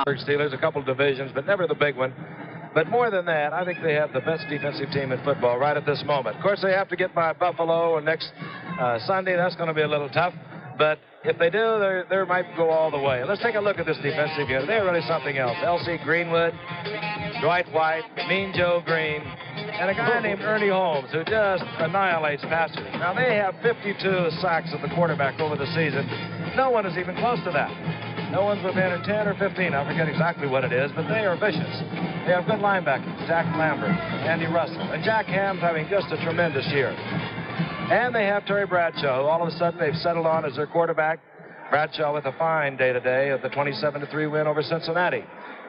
Steelers, a couple of divisions, but never the big one. But more than that, I think they have the best defensive team in football right at this moment. Of course, they have to get by Buffalo next Sunday. That's going to be a little tough. But if they do, they might go all the way. Let's take a look at this defensive unit. They're really something else. L.C. Greenwood, Dwight White, Mean Joe Green, and a guy named Ernie Holmes, who just annihilates passers. Now, they have 52 sacks of the quarterback over the season. No one is even close to that. No one's within 10 or 15. I forget exactly what it is, but they are vicious. They have good linebackers, Jack Lambert, Andy Russell, and Jack Ham's having just a tremendous year. And they have Terry Bradshaw, who all of a sudden they've settled on as their quarterback. Bradshaw with a fine day today of the 27-3 win over Cincinnati.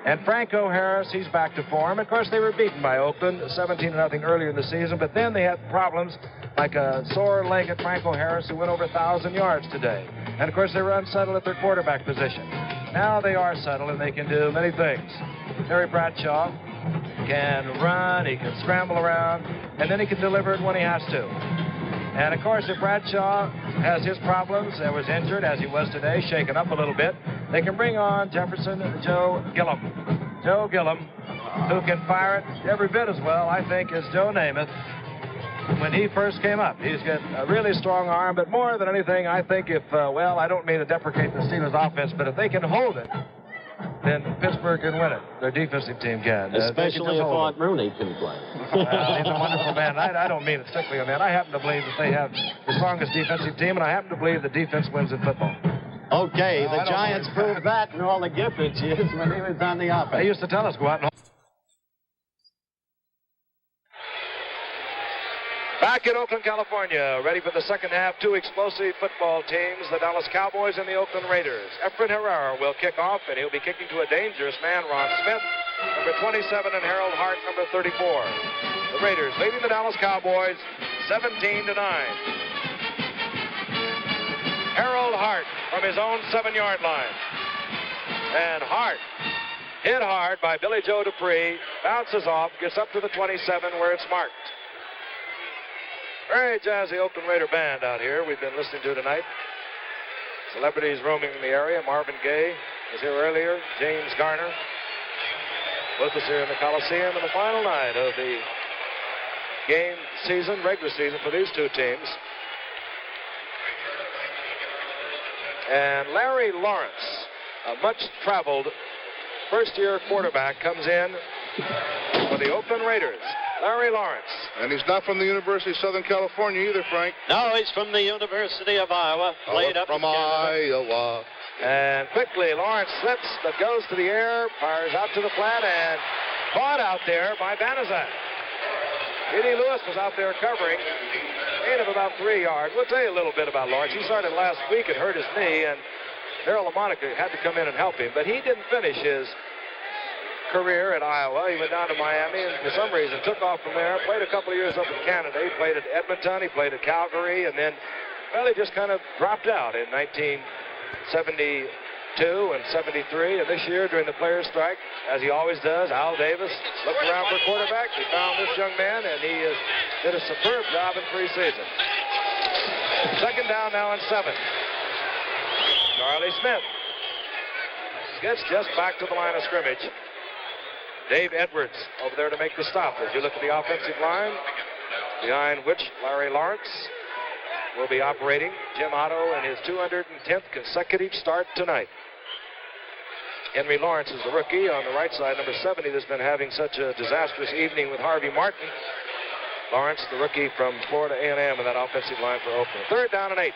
And Franco Harris, he's back to form. Of course, they were beaten by Oakland 17-0 earlier in the season, but then they had problems like a sore-legged Franco Harris who went over 1,000 yards today. And, of course, they were unsettled at their quarterback position. Now they are settled, and they can do many things. Terry Bradshaw can run, he can scramble around, and then he can deliver it when he has to. And, of course, if Bradshaw has his problems and was injured, as he was today, shaken up a little bit, they can bring on Jefferson Joe Gillum. Joe Gillum, who can fire it every bit as well, I think, as Joe Namath when he first came up. He's got a really strong arm, but more than anything, I think if, well, I don't mean to deprecate the Steelers offense, but if they can hold it, then Pittsburgh can win it. Their defensive team can. Especially if Art Rooney can play. He's a wonderful man. I don't mean it strictly on that. I happen to believe that they have the strongest defensive team, and I happen to believe the defense wins in football. Okay, the Giants proved that in all the Giffords years when he was on the offense. They used to tell us, go out and... Back in Oakland, California, ready for the second half, two explosive football teams, the Dallas Cowboys and the Oakland Raiders. Efren Herrera will kick off, and he'll be kicking to a dangerous man, Ron Smith, number 27, and Harold Hart, number 34. The Raiders leading the Dallas Cowboys 17-9. Harold Hart from his own 7-yard line. And Hart, hit hard by Billy Joe Dupree, bounces off, gets up to the 27 where it's marked. Very jazzy Oakland Raider band out here we've been listening to tonight. Celebrities roaming in the area. Marvin Gaye was here earlier. James Garner. Both us here in the Coliseum on the final night of the game season, regular season for these two teams. And Larry Lawrence, a much-traveled first-year quarterback, comes in for the Oakland Raiders. Larry Lawrence. And he's not from the University of Southern California either, Frank. No, he's from the University of Iowa. Played up from Iowa. And quickly, Lawrence slips, but goes to the air, fires out to the flat, and caught out there by Banaszak. Eddie Lewis was out there covering, gain of about 3 yards. We'll tell you a little bit about Lawrence. He started last week and hurt his knee, and Darryl LaMonica had to come in and help him. But he didn't finish his career at Iowa. He went down to Miami and for some reason took off from there, played a couple of years up in Canada. He played at Edmonton, he played at Calgary, and then, well, he just kind of dropped out in 1972 and 73. And this year during the players' strike, as he always does, Al Davis looked around for a quarterback. He found this young man, and he did a superb job in preseason. Second down now and 7. Charlie Smith gets just back to the line of scrimmage. Dave Edwards over there to make the stop. As you look at the offensive line, behind which Larry Lawrence will be operating. Jim Otto in his 210th consecutive start tonight. Henry Lawrence is the rookie on the right side, number 70, that's been having such a disastrous evening with Harvey Martin. Lawrence, the rookie from Florida A&M in that offensive line for Oakland. Third down and 8.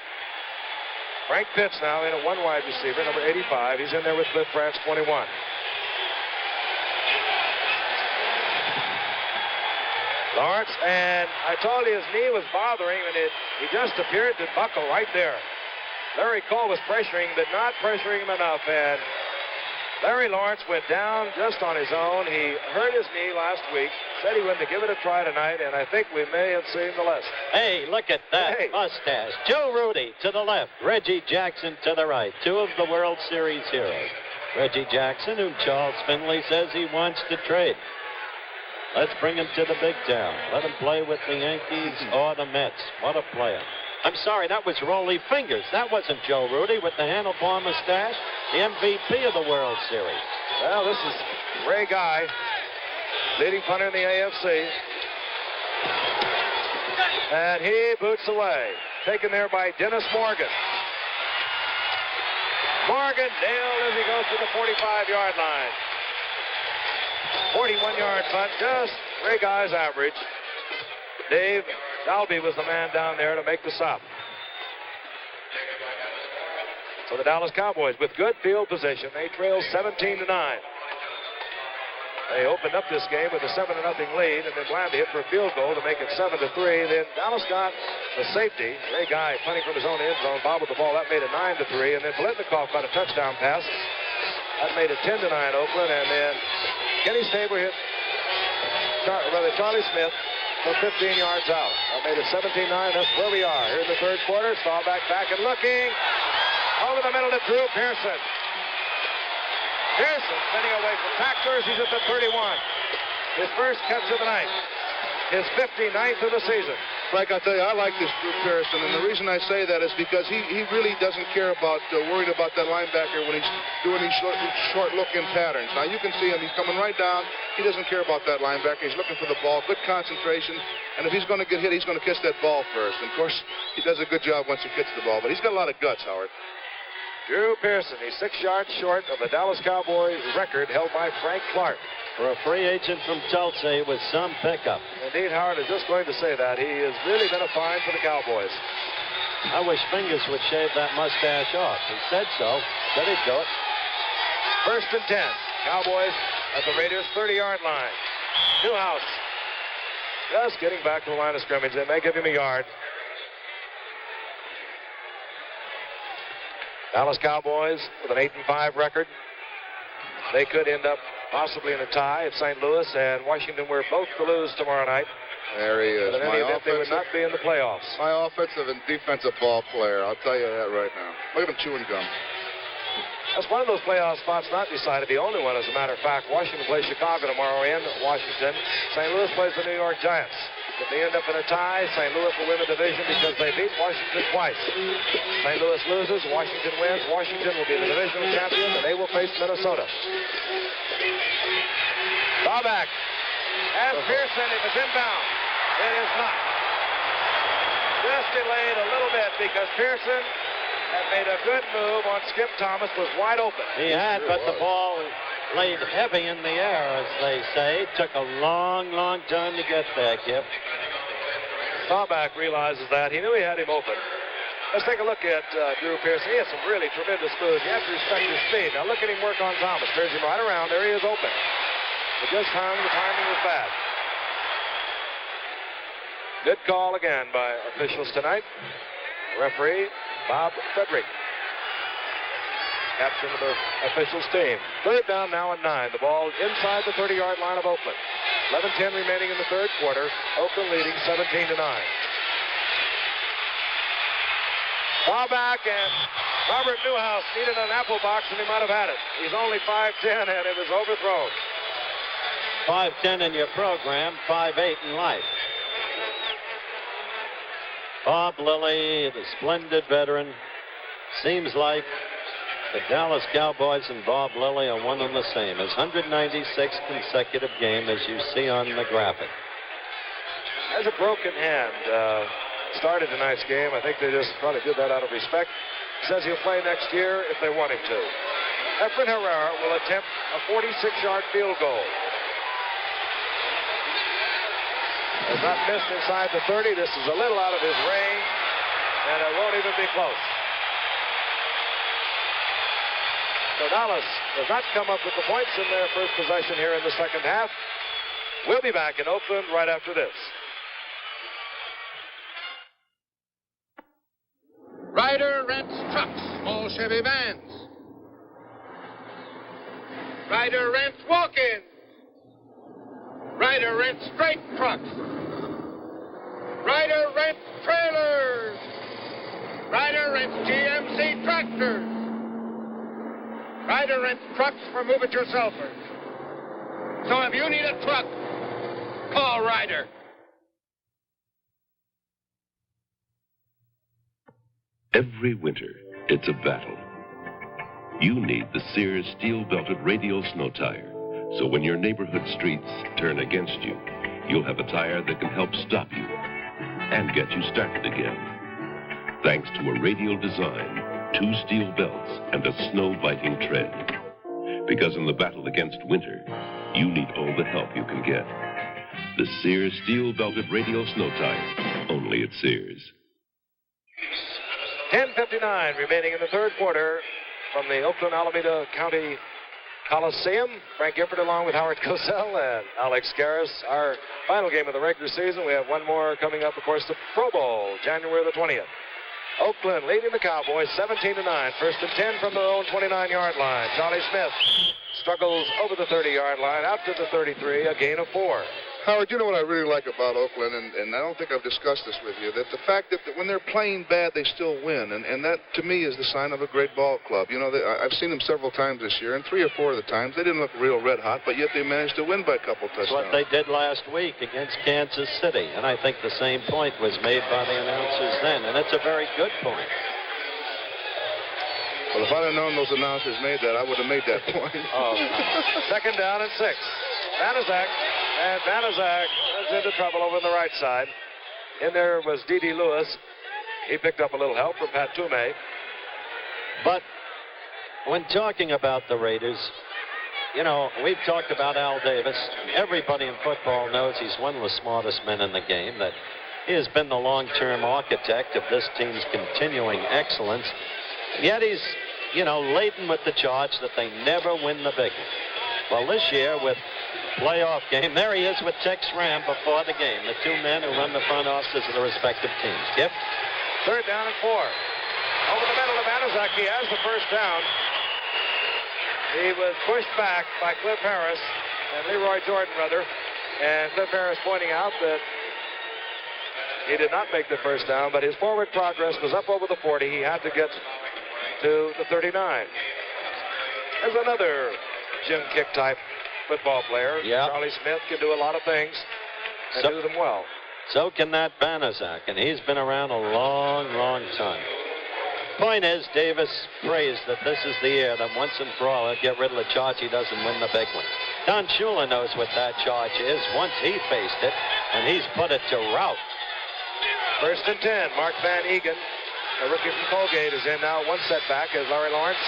Frank Pitts now in at one wide receiver, number 85. He's in there with Cliff France, 21. Lawrence, and I told you his knee was bothering, and he just appeared to buckle right there. Larry Cole was pressuring, but not pressuring him enough, and Larry Lawrence went down just on his own. He hurt his knee last week, said he wanted to give it a try tonight, and I think we may have seen the lesson. Hey, look at that mustache. Joe Rudy to the left, Reggie Jackson to the right, two of the World Series heroes. Reggie Jackson, whom Charles Finley says he wants to trade. Let's bring him to the big town. Let him play with the Yankees or the Mets. What a player. I'm sorry, that was Rollie Fingers. That wasn't Joe Rudy with the handlebar mustache, the MVP of the World Series. Well, this is Ray Guy, leading punter in the AFC. And he boots away. Taken there by Dennis Morgan. Morgan nailed as he goes to the 45-yard line. 41-yard punt, just Ray Guy's average. Dave Dalby was the man down there to make the stop. So the Dallas Cowboys with good field position. They trail 17-9. They opened up this game with a 7-0 lead, and then Blandy hit for a field goal to make it 7-3. Then Dallas got a safety. Ray Guy punting from his own end zone, bobbled the ball. That made it 9-3. And then Biletnikoff got a touchdown pass. That made it 10-9 Oakland. And then Kenny Stabler hit Charlie Smith from 15 yards out. That made it 17-9. That's where we are here in the third quarter. Staubach back and looking. Over the middle to Drew Pearson. Pearson spinning away from tacklers. He's at the 31. His first catch of the night. His 59th of the season. Frank, I'll tell you, I like this Drew Pearson, and the reason I say that is because he really doesn't care about worried about that linebacker when he's doing these short look-in patterns. Now, you can see him. He's coming right down. He doesn't care about that linebacker. He's looking for the ball. Good concentration. And if he's going to get hit, he's going to catch that ball first. And, of course, he does a good job once he gets the ball. But he's got a lot of guts, Howard. Drew Pearson, he's 6 yards short of the Dallas Cowboys record held by Frank Clark. For a free agent from Tulsa with some pickup. Indeed, Howard is just going to say that. He has really been a find for the Cowboys. I wish Fingers would shave that mustache off. He said so. Said he'd do it. 1st and 10. Cowboys at the Raiders' 30-yard line. Newhouse just getting back to the line of scrimmage. They may give him a yard. Dallas Cowboys with an 8-5 record. They could end up possibly in a tie at St. Louis and Washington, were both to lose tomorrow night. There he is. But in any event, they would not be in the playoffs. My offensive and defensive ball player. I'll tell you that right now. Look at him chewing gum. That's one of those playoff spots not decided. The only one, as a matter of fact. Washington plays Chicago tomorrow in Washington. St. Louis plays the New York Giants. If they end up in a tie, St. Louis will win the division because they beat Washington twice. St. Louis loses, Washington wins. Washington will be the divisional champion, and they will face Minnesota. Staubach has Pearson. It was inbound. It is not. Just delayed a little bit because Pearson had made a good move on Skip Thomas, was wide open. He had, but the ball laid heavy in the air, as they say. Took a long, long time to get there, Kip. Staubach realizes that. He knew he had him open. Let's take a look at Drew Pearson. He has some really tremendous moves. You have to respect his speed. Now look at him work on Thomas. Turns him right around. There he is open. But just hung. The timing was bad. Good call again by officials tonight. Referee Bob Frederick, captain of the officials team. Third down now and 9. The ball inside the 30-yard line of Oakland. 11:10 remaining in the third quarter. Oakland leading 17-9. Staubach and Robert Newhouse needed an apple box, and he might have had it. He's only 5'10", and it was overthrown. 5'10" in your program, 5'8" in life. Bob Lilly, the splendid veteran. Seems like the Dallas Cowboys and Bob Lilly are one and the same. His 196th consecutive game, as you see on the graphic. Has a broken hand. Started tonight's game. I think they just probably did that out of respect. Says he'll play next year if they want him to. Efren Herrera will attempt a 46-yard field goal. Has not missed inside the 30. This is a little out of his range, and it won't even be close. So Dallas does not come up with the points in their first possession here in the second half. We'll be back in Oakland right after this. Ryder rents trucks, small Chevy vans. Ryder rents walk-ins. Ryder rents straight trucks. Ryder rents trailers. Ryder rents GMC tractors. Ryder rents trucks for move-it-yourselfers. So if you need a truck, call Ryder. Every winter, it's a battle. You need the Sears steel-belted radial snow tire. So when your neighborhood streets turn against you, you'll have a tire that can help stop you and get you started again. Thanks to a radial design, 2 steel belts, and a snow-biting tread. Because in the battle against winter, you need all the help you can get. The Sears steel-belted radial snow tire, only at Sears. 10:59 remaining in the third quarter from the Oakland Alameda County Coliseum. Frank Gifford along with Howard Cosell and Alex Garris. Our final game of the regular season. We have one more coming up, of course, the Pro Bowl, January the 20th. Oakland leading the Cowboys 17-9. First and 10 from their own 29-yard line. Charlie Smith struggles over the 30-yard line out to the 33, a gain of 4. Howard, you know what I really like about Oakland, and I don't think I've discussed this with you, that the fact that when they're playing bad, they still win, and that, to me, is the sign of a great ball club. You know, I've seen them several times this year, and 3 or 4 of the times, they didn't look real red-hot, but yet they managed to win by a couple touchdowns. That's what they did last week against Kansas City, and I think the same point was made by the announcers then, and it's a very good point. Well, if I'd have known those announcers made that, I would have made that point. Oh, second down and 6. Banaszak, and Banaszak is into trouble over on the right side. In there was D.D. Lewis. He picked up a little help from Pat Toomey. But when talking about the Raiders, you know, we've talked about Al Davis. Everybody in football knows he's one of the smartest men in the game, that he has been the long-term architect of this team's continuing excellence. Yet he's, you know, laden with the charge that they never win the big one. Well, this year with playoff game, there he is with Tex Ram before the game, the 2 men who run the front offices of the respective teams. Gift. Third down and 4. Over the middle of Banaszak, he has the first down. He was pushed back by Cliff Harris and Leroy Jordan, rather, and Cliff Harris pointing out that he did not make the first down, but his forward progress was up over the 40. He had to get to the 39. There's another Jim Kick type football player. Yeah. Charlie Smith can do a lot of things and do them well. So can that Banaszak, and he's been around a long, long time. Point is, Davis praised that this is the year that once and for all, he'll get rid of the charge. He doesn't win the big one. Don Shula knows what that charge is once he faced it, and he's put it to rout. First and 10. Mark Van Egan, a rookie from Colgate, is in now. One setback as Larry Lawrence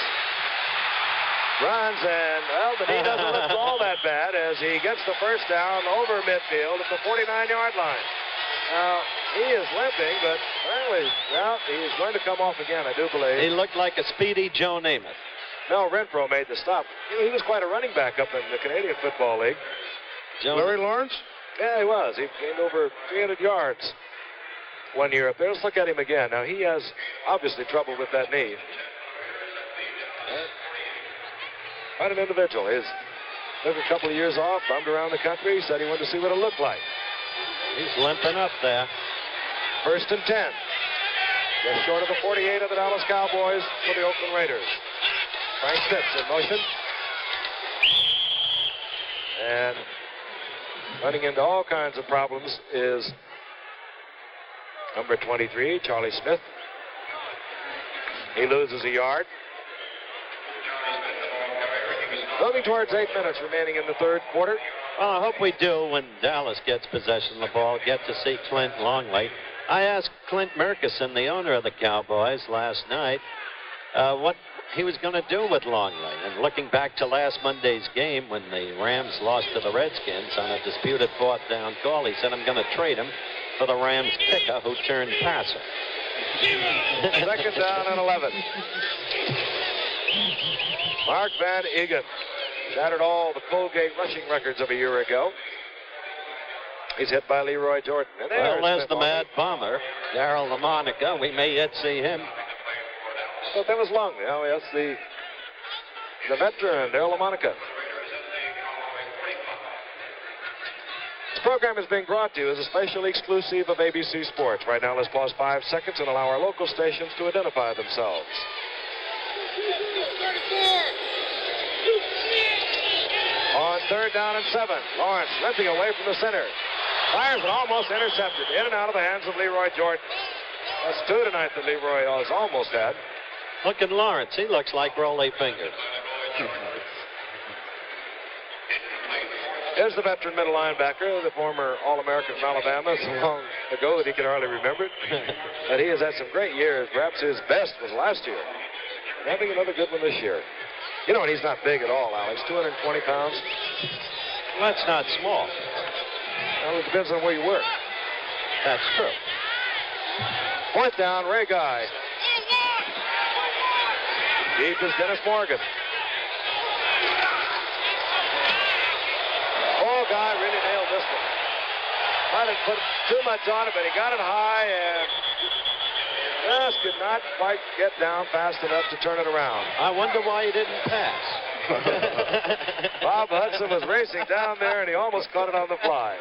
runs, and, well, the knee doesn't look all that bad as he gets the first down over midfield at the 49-yard line. Now, he is limping, but apparently, well, he's going to come off again, I do believe. He looked like a speedy Joe Namath. Mel Renfro made the stop. You know, he was quite a running back up in the Canadian Football League. Larry Lawrence? Yeah, he was. He gained over 300 yards one year up there. Let's look at him again. Now, he has obviously trouble with that knee. Quite an individual. He took a couple of years off, bummed around the country, said he wanted to see what it looked like. He's limping up there. First and 10. Just short of the 48 of the Dallas Cowboys for the Oakland Raiders. Frank Spitz in motion. And running into all kinds of problems is number 23, Charlie Smith. He loses a yard. Moving towards 8 minutes remaining in the third quarter. Well, I hope we do, when Dallas gets possession of the ball, get to see Clint Longley. I asked Clint Murkison, the owner of the Cowboys, last night what he was going to do with Longley. And looking back to last Monday's game when the Rams lost to the Redskins on a disputed 4th down call, he said, I'm going to trade him for the Rams kicker who turned passer. Second down and 11. Mark Van Egan shattered all the Colgate rushing records of a year ago. He's hit by Leroy Jordan. And there's the Mad Bomber, Darryl LaMonica. We may yet see him. But that was Longley. Oh, yes, the veteran, Darryl LaMonica. This program is being brought to you as a special exclusive of ABC Sports. Right now, let's pause 5 seconds and allow our local stations to identify themselves. On third down and 7, Lawrence limping away from the center. Fires and almost intercepted. In and out of the hands of Leroy Jordan. That's 2 tonight that Leroy has almost had. Look at Lawrence. He looks like Rollie Fingers. Here's the veteran middle linebacker, the former All-American from Alabama, so long ago that he can hardly remember it. But he has had some great years. Perhaps his best was last year. And having another good one this year. You know, and he's not big at all, Alex. 220 pounds. Well, that's not small. Well, it depends on where you work. That's true. Fourth down, Ray Guy. Deep is Dennis Morgan. Guy really nailed this one. Might have put too much on it, but he got it high and just could not quite get down fast enough to turn it around. I wonder why he didn't pass. Bob Hudson was racing down there, and he almost caught it on the fly.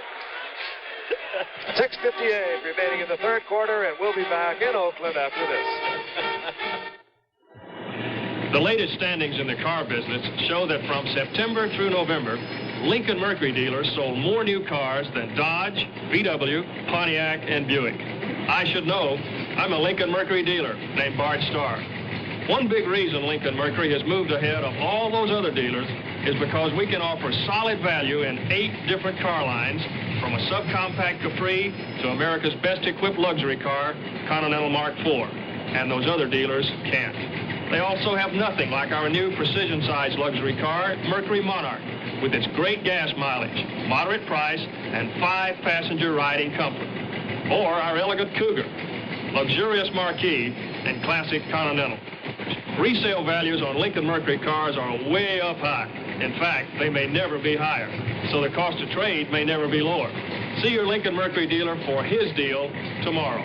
6:58 remaining in the third quarter, and we'll be back in Oakland after this. The latest standings in the car business show that from September through November, Lincoln Mercury dealers sold more new cars than Dodge, VW, Pontiac, and Buick. I should know. I'm a Lincoln Mercury dealer named Bart Starr. One big reason Lincoln Mercury has moved ahead of all those other dealers is because we can offer solid value in 8 different car lines, from a subcompact Capri to America's best-equipped luxury car, Continental Mark IV, and those other dealers can't. They also have nothing like our new precision-sized luxury car, Mercury Monarch, with its great gas mileage, moderate price, and 5-passenger riding comfort. Or our elegant Cougar, luxurious Marquis, and classic Continental. Resale values on Lincoln Mercury cars are way up high. In fact, they may never be higher, so the cost of trade may never be lower. See your Lincoln Mercury dealer for his deal tomorrow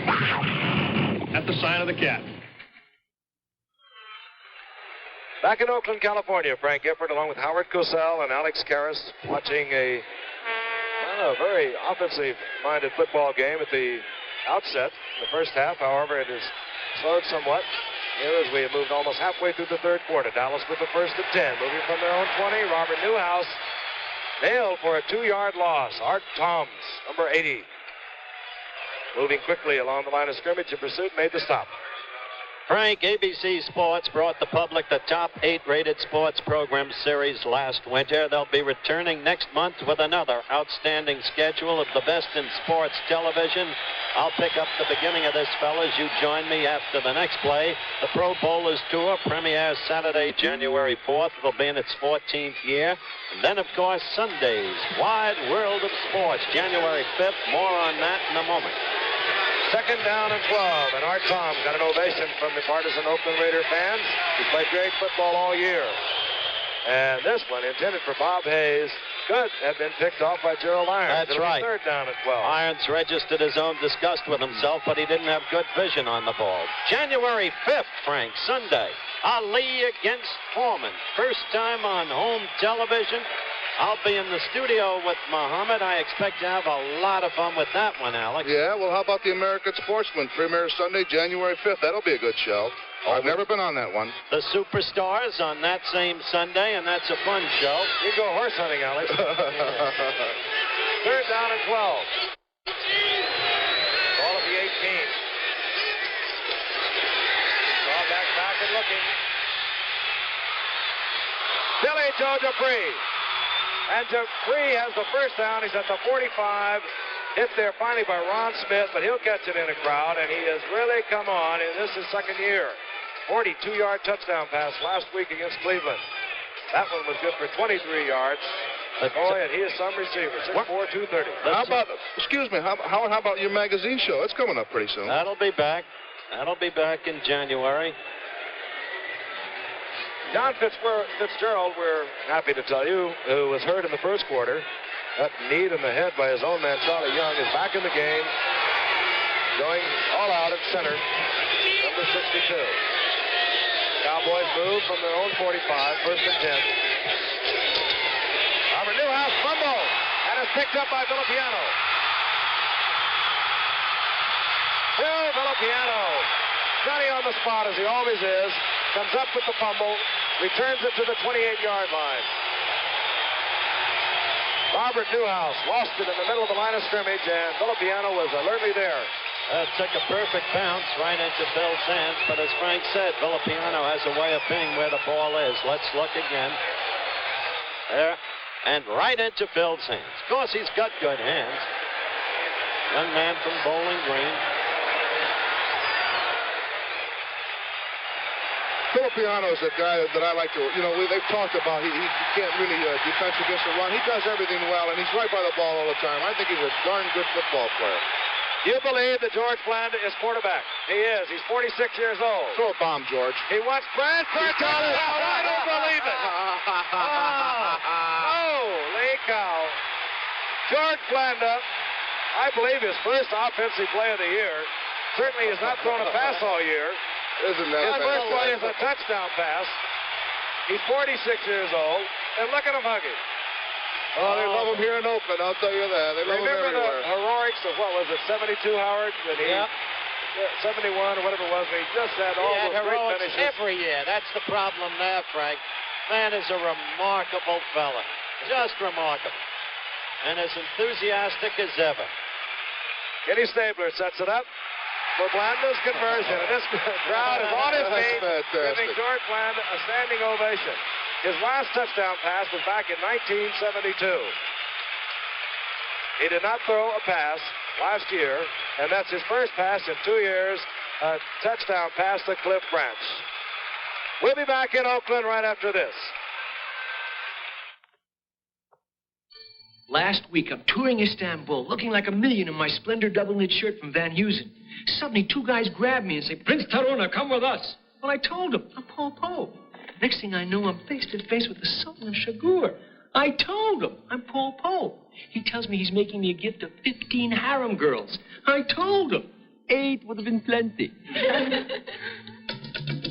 at the sign of the cat. Back in Oakland, California, Frank Gifford, along with Howard Cosell and Alex Karras, watching a very offensive-minded football game at the outset. In the first half, however, it has slowed somewhat here as we have moved almost halfway through the third quarter. Dallas with the first and 10, moving from their own 20. Robert Newhouse nailed for a 2-yard loss. Art Toms, number 80, moving quickly along the line of scrimmage in pursuit, made the stop. Frank, ABC Sports brought the public the top 8 rated sports program series last winter. They'll be returning next month with another outstanding schedule of the best in sports television. I'll pick up the beginning of this, fellas. You join me after the next play. The Pro Bowlers Tour premieres Saturday, January 4th. It'll be in its 14th year. And then, of course, Sunday's Wide World of Sports, January 5th. More on that in a moment. Second down and 12, and Art Tom got an ovation from the partisan Oakland Raider fans who played great football all year. And this one, intended for Bob Hayes, could have been picked off by Gerald Irons. That's right. Third down and 12. Irons registered his own disgust with himself, but he didn't have good vision on the ball. January 5th, Frank, Sunday. Ali against Foreman. First time on home television. I'll be in the studio with Muhammad. I expect to have a lot of fun with that one, Alex. Yeah, well, how about the American Sportsman? Premiere Sunday, January 5th. That'll be a good show. I've never been on that one. The Superstars on that same Sunday, and that's a fun show. You go horse hunting, Alex. Third down and 12. Ball at the 18. Back and looking. Billy Joe Dupree. And Dupree has the first down. He's at the 45. Hit there finally by Ron Smith, but he'll catch it in a crowd, and he has really come on, and this is second year. 42-yard touchdown pass last week against Cleveland. That one was good for 23 yards. Boy, and he is some receiver. 6'4", 230. How about, excuse me, Howard, how about your magazine show? It's coming up pretty soon. That'll be back. That'll be back in January. John Fitzgerald, we're happy to tell you, who was hurt in the first quarter, got kneed in the head by his own man, Charlie Young, is back in the game, going all out at center, number 62. Cowboys move from their own 45, first and 10. Robert Newhouse fumble, and is picked up by Villapiano. Phil Villapiano, Johnny on the spot as he always is, comes up with the fumble, returns it to the 28-yard line. Robert Newhouse lost it in the middle of the line of scrimmage, and Villapiano was alertly there. Took a perfect bounce right into Phil's hands, but as Frank said, Villapiano has a way of being where the ball is. Let's look again. There, and right into Phil's hands. Of course, he's got good hands. Young man from Bowling Green. Villapiano is a guy that I like to, they've talked about he can't really defense against the run. He does everything well, and he's right by the ball all the time. I think he's a darn good football player. You believe that George Bland is quarterback? He is. He's 46 years old. Throw a bomb, George. He wants Bland for a touchdown. I don't believe it. Holy cow. George Blanda, I believe his first offensive play of the year. Certainly has not thrown a pass all year. Isn't that his first play is a touchdown pass. He's 46 years old, and look at him hugging. Oh, they love him here in Oakland, I'll tell you that. They love him everywhere. Remember the heroics of, what was it, 72, Howard? 71 or whatever it was. He just had all those great finishes. Every year. That's the problem there, Frank. Man is a remarkable fella. Just remarkable. And as enthusiastic as ever. Kenny Stabler sets it up for Blanda's conversion. And this crowd is on his feet, giving George Blanda a standing ovation. His last touchdown pass was back in 1972. He did not throw a pass last year, and that's his first pass in 2 years, a touchdown pass to Cliff Branch. We'll be back in Oakland right after this. Last week, I'm touring Istanbul, looking like a million in my Splendor double-knit shirt from Van Heusen. Suddenly, two guys grab me and say, "Prince Taruna, come with us." Well, I told them, I'm Paul Poe. Next thing I know, I'm face-to-face with the Sultan of Shagur. I told him I'm Paul Poe. He tells me he's making me a gift of 15 harem girls. I told him 8 would have been plenty.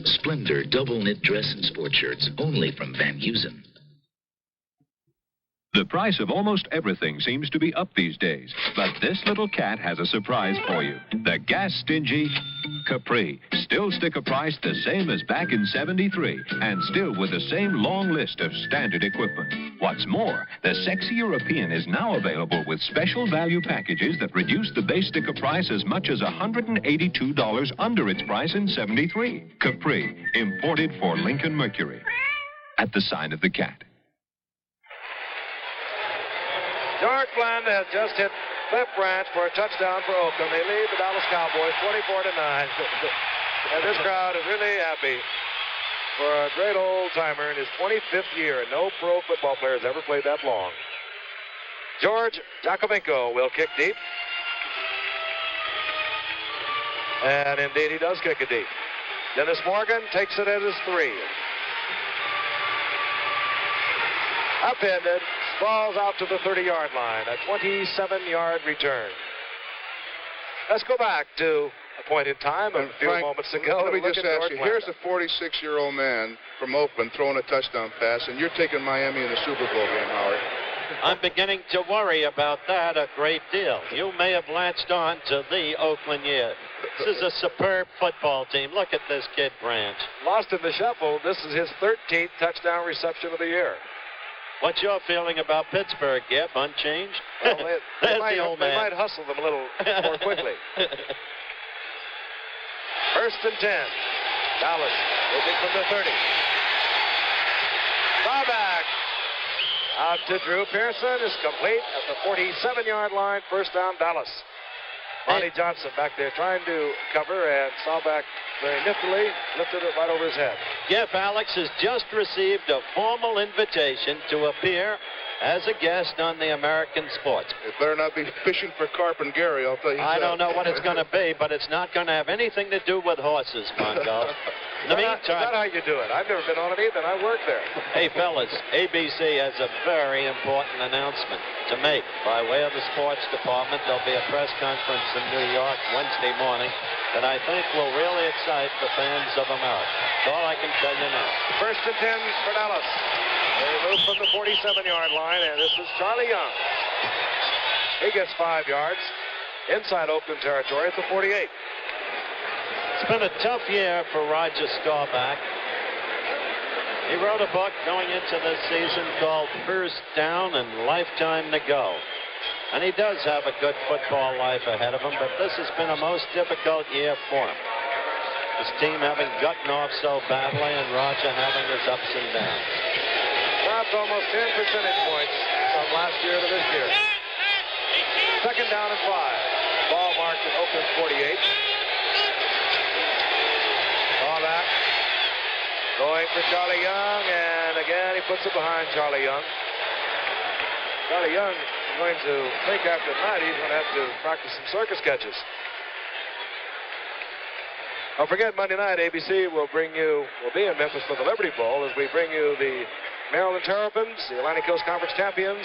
Splendor double-knit dress and sport shirts, only from Van Heusen. The price of almost everything seems to be up these days, but this little cat has a surprise for you. The gas-stingy Capri. Still sticker price the same as back in '73, and still with the same long list of standard equipment. What's more, the sexy European is now available with special value packages that reduce the base sticker price as much as $182 under its price in '73. Capri, imported for Lincoln Mercury. At the sign of the cat. George Blanda has just hit Cliff Branch for a touchdown for Oakland. They lead the Dallas Cowboys 24-9. And this crowd is really happy for a great old-timer in his 25th year. No pro football player has ever played that long. George Jakovenko will kick deep. And indeed, he does kick it deep. Dennis Morgan takes it at his 3. Upended, falls out to the 30-yard line, a 27-yard return. Let's go back to a point in time a few moments ago. Let me just ask you, here's a 46-year-old man from Oakland throwing a touchdown pass, and you're taking Miami in the Super Bowl game, Howard. I'm beginning to worry about that a great deal. You may have latched on to the Oakland year. This is a superb football team. Look at this kid, Branch. Lost in the shuffle. This is his 13th touchdown reception of the year. What's your feeling about Pittsburgh, Gip? Unchanged? Well, they might hustle them a little more quickly. First and 10. Dallas looking from the 30. Foul back. Out to Drew Pearson is complete at the 47-yard line. First down, Dallas. Monty Johnson back there trying to cover, and Staubach very niftily lifted it right over his head. Yep, Alex has just received a formal invitation to appear as a guest on the American Sports. It better not be fishing for carp and Gary, I'll tell you. I don't know what it's going to be, but it's not going to have anything to do with horses, Mongo. In the meantime, is that how you do it? I've never been on it either, and I work there. Hey, fellas, ABC has a very important announcement to make. By way of the sports department, there'll be a press conference in New York Wednesday morning that I think will really excite the fans of America. That's all I can tell you now. First and 10 for Dallas. They move from the 47-yard line, and this is Charlie Young. He gets 5 yards inside Oakland territory at the 48. It's been a tough year for Roger Staubach. He wrote a book going into this season called First Down and Lifetime to Go. And he does have a good football life ahead of him, but this has been a most difficult year for him. His team having gotten off so badly, and Roger having his ups and downs. Dropped almost 10 percentage points from last year to this year. Second down and 5. Ball marked at Oakland 48. Saw that. Going for Charlie Young, and again he puts it behind Charlie Young. Charlie Young is going to think after tonight he's going to have to practice some circus catches. Don't forget, Monday night, ABC will be in Memphis for the Liberty Bowl as we bring you the Maryland Terrapins, the Atlantic Coast Conference champions.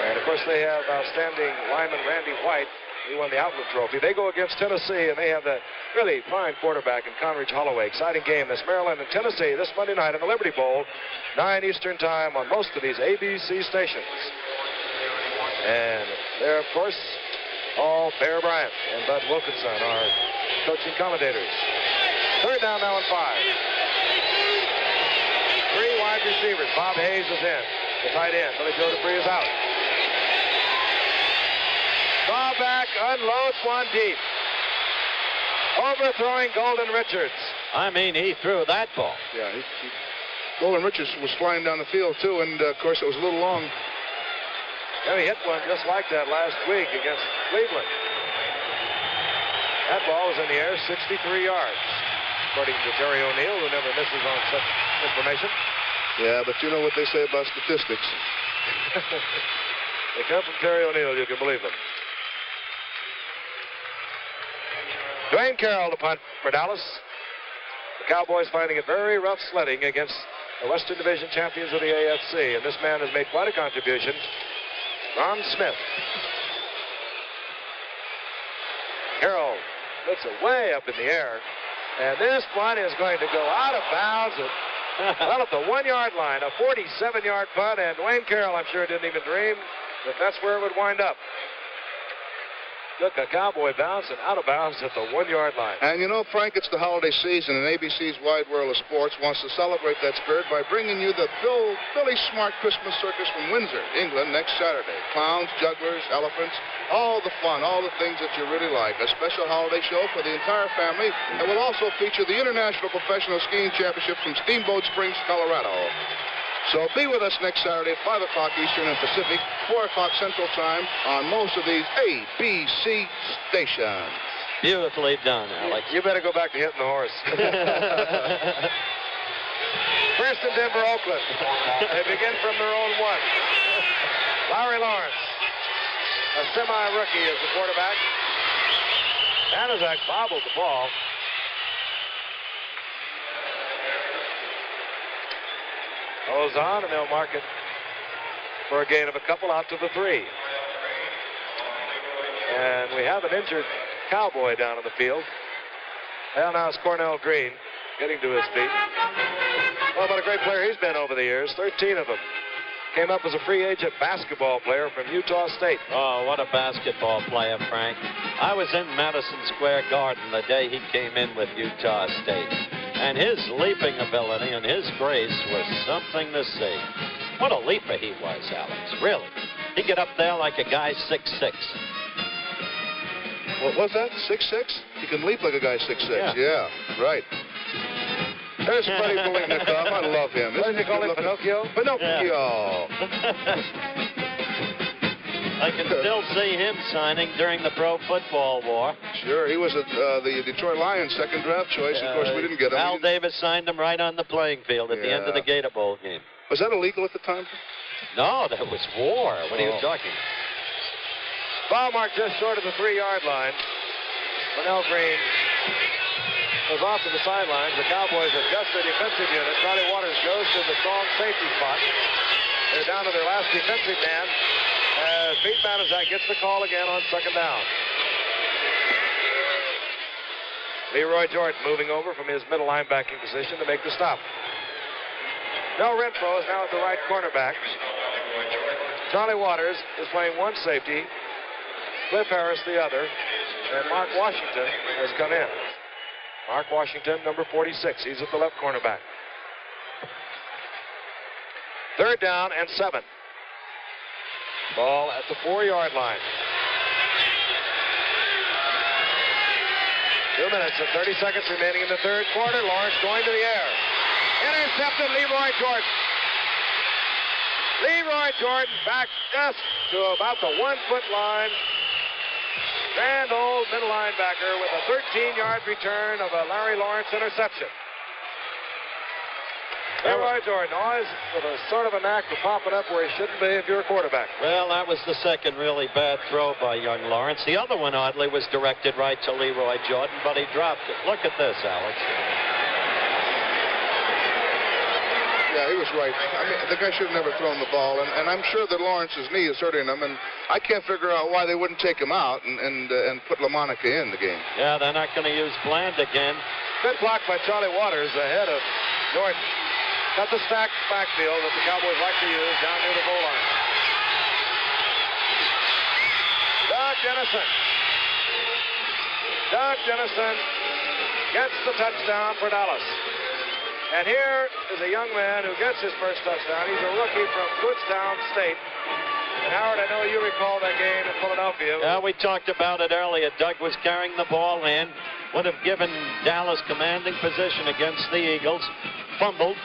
And, of course, they have outstanding lineman Randy White. He won the Outland Trophy. They go against Tennessee, and they have that really fine quarterback in Conridge Holloway. Exciting game. This Maryland and Tennessee this Monday night in the Liberty Bowl, 9 Eastern time on most of these ABC stations. And there, of course, all Bear Bryant and Bud Wilkinson are coaching commentators. Third down now and 5. 3 wide receivers. Bob Hayes is in. The tight end. Billy Joe Dupree is out. Ball back, unloads one deep. Overthrowing Golden Richards. I mean, he threw that ball. Yeah, Golden Richards was flying down the field, too, and, of course, it was a little long. Yeah, he hit one just like that last week against Cleveland. That ball was in the air 63 yards, according to Terry O'Neill, who never misses on such information. Yeah, but you know what they say about statistics. They come from Terry O'Neill, you can believe them. Dwayne Carroll to punt for Dallas. The Cowboys finding it very rough sledding against the Western Division champions of the AFC, and this man has made quite a contribution. Ron Smith. Carroll puts it way up in the air, and this punt is going to go out of bounds at the 1-yard line, a 47-yard punt, and Dwayne Carroll, I'm sure, didn't even dream that that's where it would wind up. Look, a Cowboy bouncing out of bounds at the 1-yard line. And you know, Frank, it's the holiday season, and ABC's Wide World of Sports wants to celebrate that spirit by bringing you the Billy Smart Christmas Circus from Windsor, England, next Saturday. Clowns, jugglers, elephants, all the fun, all the things that you really like. A special holiday show for the entire family that will also feature the International Professional Skiing Championship from Steamboat Springs, Colorado. So be with us next Saturday at 5 o'clock Eastern and Pacific, 4 o'clock Central Time on most of these ABC stations. Beautifully done, Alex. You better go back to hitting the horse. First and 10 for Oakland. They begin from their own 1. Larry Lawrence, a semi-rookie, is the quarterback. Banaszak bobbled the ball. Goes on, and they'll mark it for a gain of a couple out to the 3. And we have an injured Cowboy down in the field. Well, now it's Cornell Green getting to his feet. Well, what a great player he's been over the years. 13 of them. Came up as a free agent basketball player from Utah State. Oh, what a basketball player, Frank. I was in Madison Square Garden the day he came in with Utah State. And his leaping ability and his grace was something to see. What a leaper he was, Alex, really. He'd get up there like a guy 6'6". What was that, 6'6"? He can leap like a guy 6'6". Yeah, right. There's Freddie Bolitnikov. I love him. What did you call him, Pinocchio? Pinocchio. I can still see him signing during the Pro Football War. Sure, he was the Detroit Lions' second draft choice. Of course, we didn't get him. Al Davis signed him right on the playing field at the end of the Gator Bowl game. Was that illegal at the time? No, that was war. What are you talking? Foul mark just short of the 3-yard line. Cornell Green goes off to the sidelines. The Cowboys adjust their defensive unit. Charlie Waters goes to the strong safety spot. They're down to their last defensive man. As Pete Banaszak gets the call again on second down. Leroy Jordan moving over from his middle linebacking position to make the stop. Mel Renfro is now at the right cornerback. Charlie Waters is playing one safety. Cliff Harris the other. And Mark Washington has come in. Mark Washington, number 46. He's at the left cornerback. Third down and 7. Ball at the 4-yard line. 2 minutes and 30 seconds remaining in the third quarter. Lawrence going to the air. Intercepted, Leroy Jordan. Leroy Jordan back just to about the 1-foot line. Grand old middle linebacker with a 13-yard return of a Larry Lawrence interception. Leroy Jordan always with a sort of a knack for popping up where he shouldn't be if you're a quarterback. Well, that was the second really bad throw by young Lawrence. The other one, oddly, was directed right to Leroy Jordan, but he dropped it. Look at this, Alex. Yeah, he was right. I mean, the guy should have never thrown the ball, and I'm sure that Lawrence's knee is hurting him, and I can't figure out why they wouldn't take him out and put LaMonica in the game. Yeah, they're not going to use Bland again. Good block by Charlie Waters ahead of Jordan. Got the stacked backfield that the Cowboys like to use down near the goal line. Doug Jennison gets the touchdown for Dallas. And here is a young man who gets his first touchdown. He's a rookie from Kutztown State. And Howard, I know you recall that game in Philadelphia. Yeah, we talked about it earlier. Doug was carrying the ball in, would have given Dallas commanding position against the Eagles, fumbled,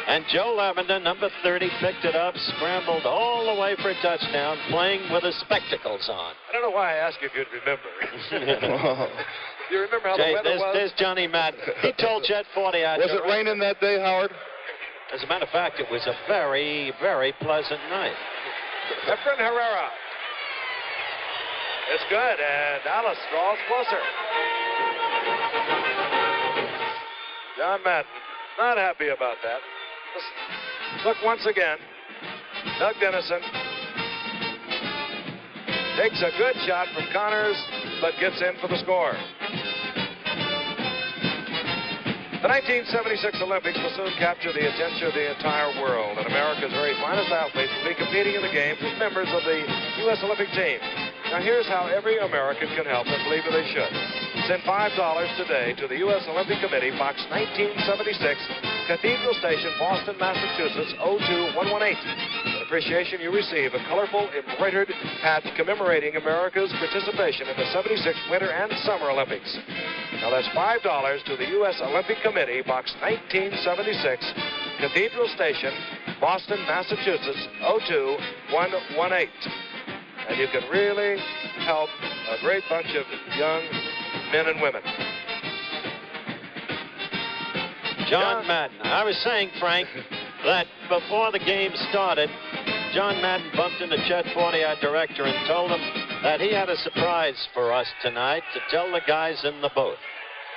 and Joe Lavender, number 30, picked it up, scrambled all the way for a touchdown, playing with his spectacles on. I don't know why I asked you if you'd remember. You remember how the weather was? There's Johnny Madden. He told Chet Forty out. Was it raining that day, Howard? As a matter of fact, it was a very, very pleasant night. Efren Herrera. It's good, and Dallas draws closer. John Madden, not happy about that. Let's look once again. Doug Dennison takes a good shot from Connors, but gets in for the score. The 1976 Olympics will soon capture the attention of the entire world, and America's very finest athletes will be competing in the games as members of the U.S. Olympic team. Now, here's how every American can help, and believe me, they should. Send $5 today to the U.S. Olympic Committee, Box 1976, Cathedral Station, Boston, Massachusetts, 02118. In appreciation, you receive a colorful embroidered patch commemorating America's participation in the 76 Winter and Summer Olympics. Now, that's $5 to the U.S. Olympic Committee, Box 1976, Cathedral Station, Boston, Massachusetts, 02118. And you can really help a great bunch of young men and women. John Madden. I was saying, Frank, that before the game started, John Madden bumped into Chet Forty, our director, and told him that he had a surprise for us tonight to tell the guys in the booth.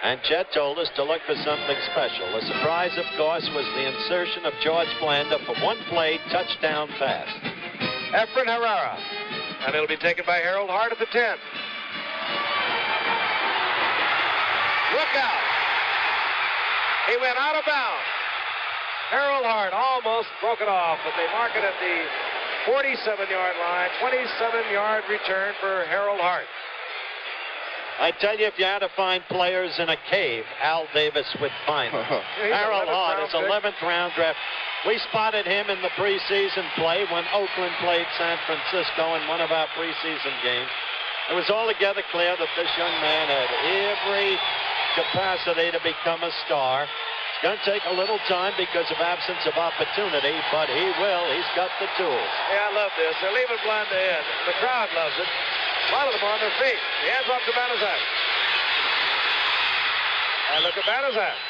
And Chet told us to look for something special. The surprise, of course, was the insertion of George Blanda for one play touchdown pass. Efren Herrera. And it'll be taken by Harold Hart at the 10. Look out. He went out of bounds. Harold Hart almost broke it off, but they mark it at the 47-yard line. 27-yard return for Harold Hart. I tell you, if you had to find players in a cave, Al Davis would find them. Harold Hart is 11th round draft. We spotted him in the preseason play when Oakland played San Francisco in one of our preseason games. It was altogether clear that this young man had every capacity to become a star. It's going to take a little time because of absence of opportunity, but he will. He's got the tools. Yeah, I love this. They're leaving Blanda in. The crowd loves it. A lot of them are on their feet. The hands off to Banaszak. And look at Banaszak.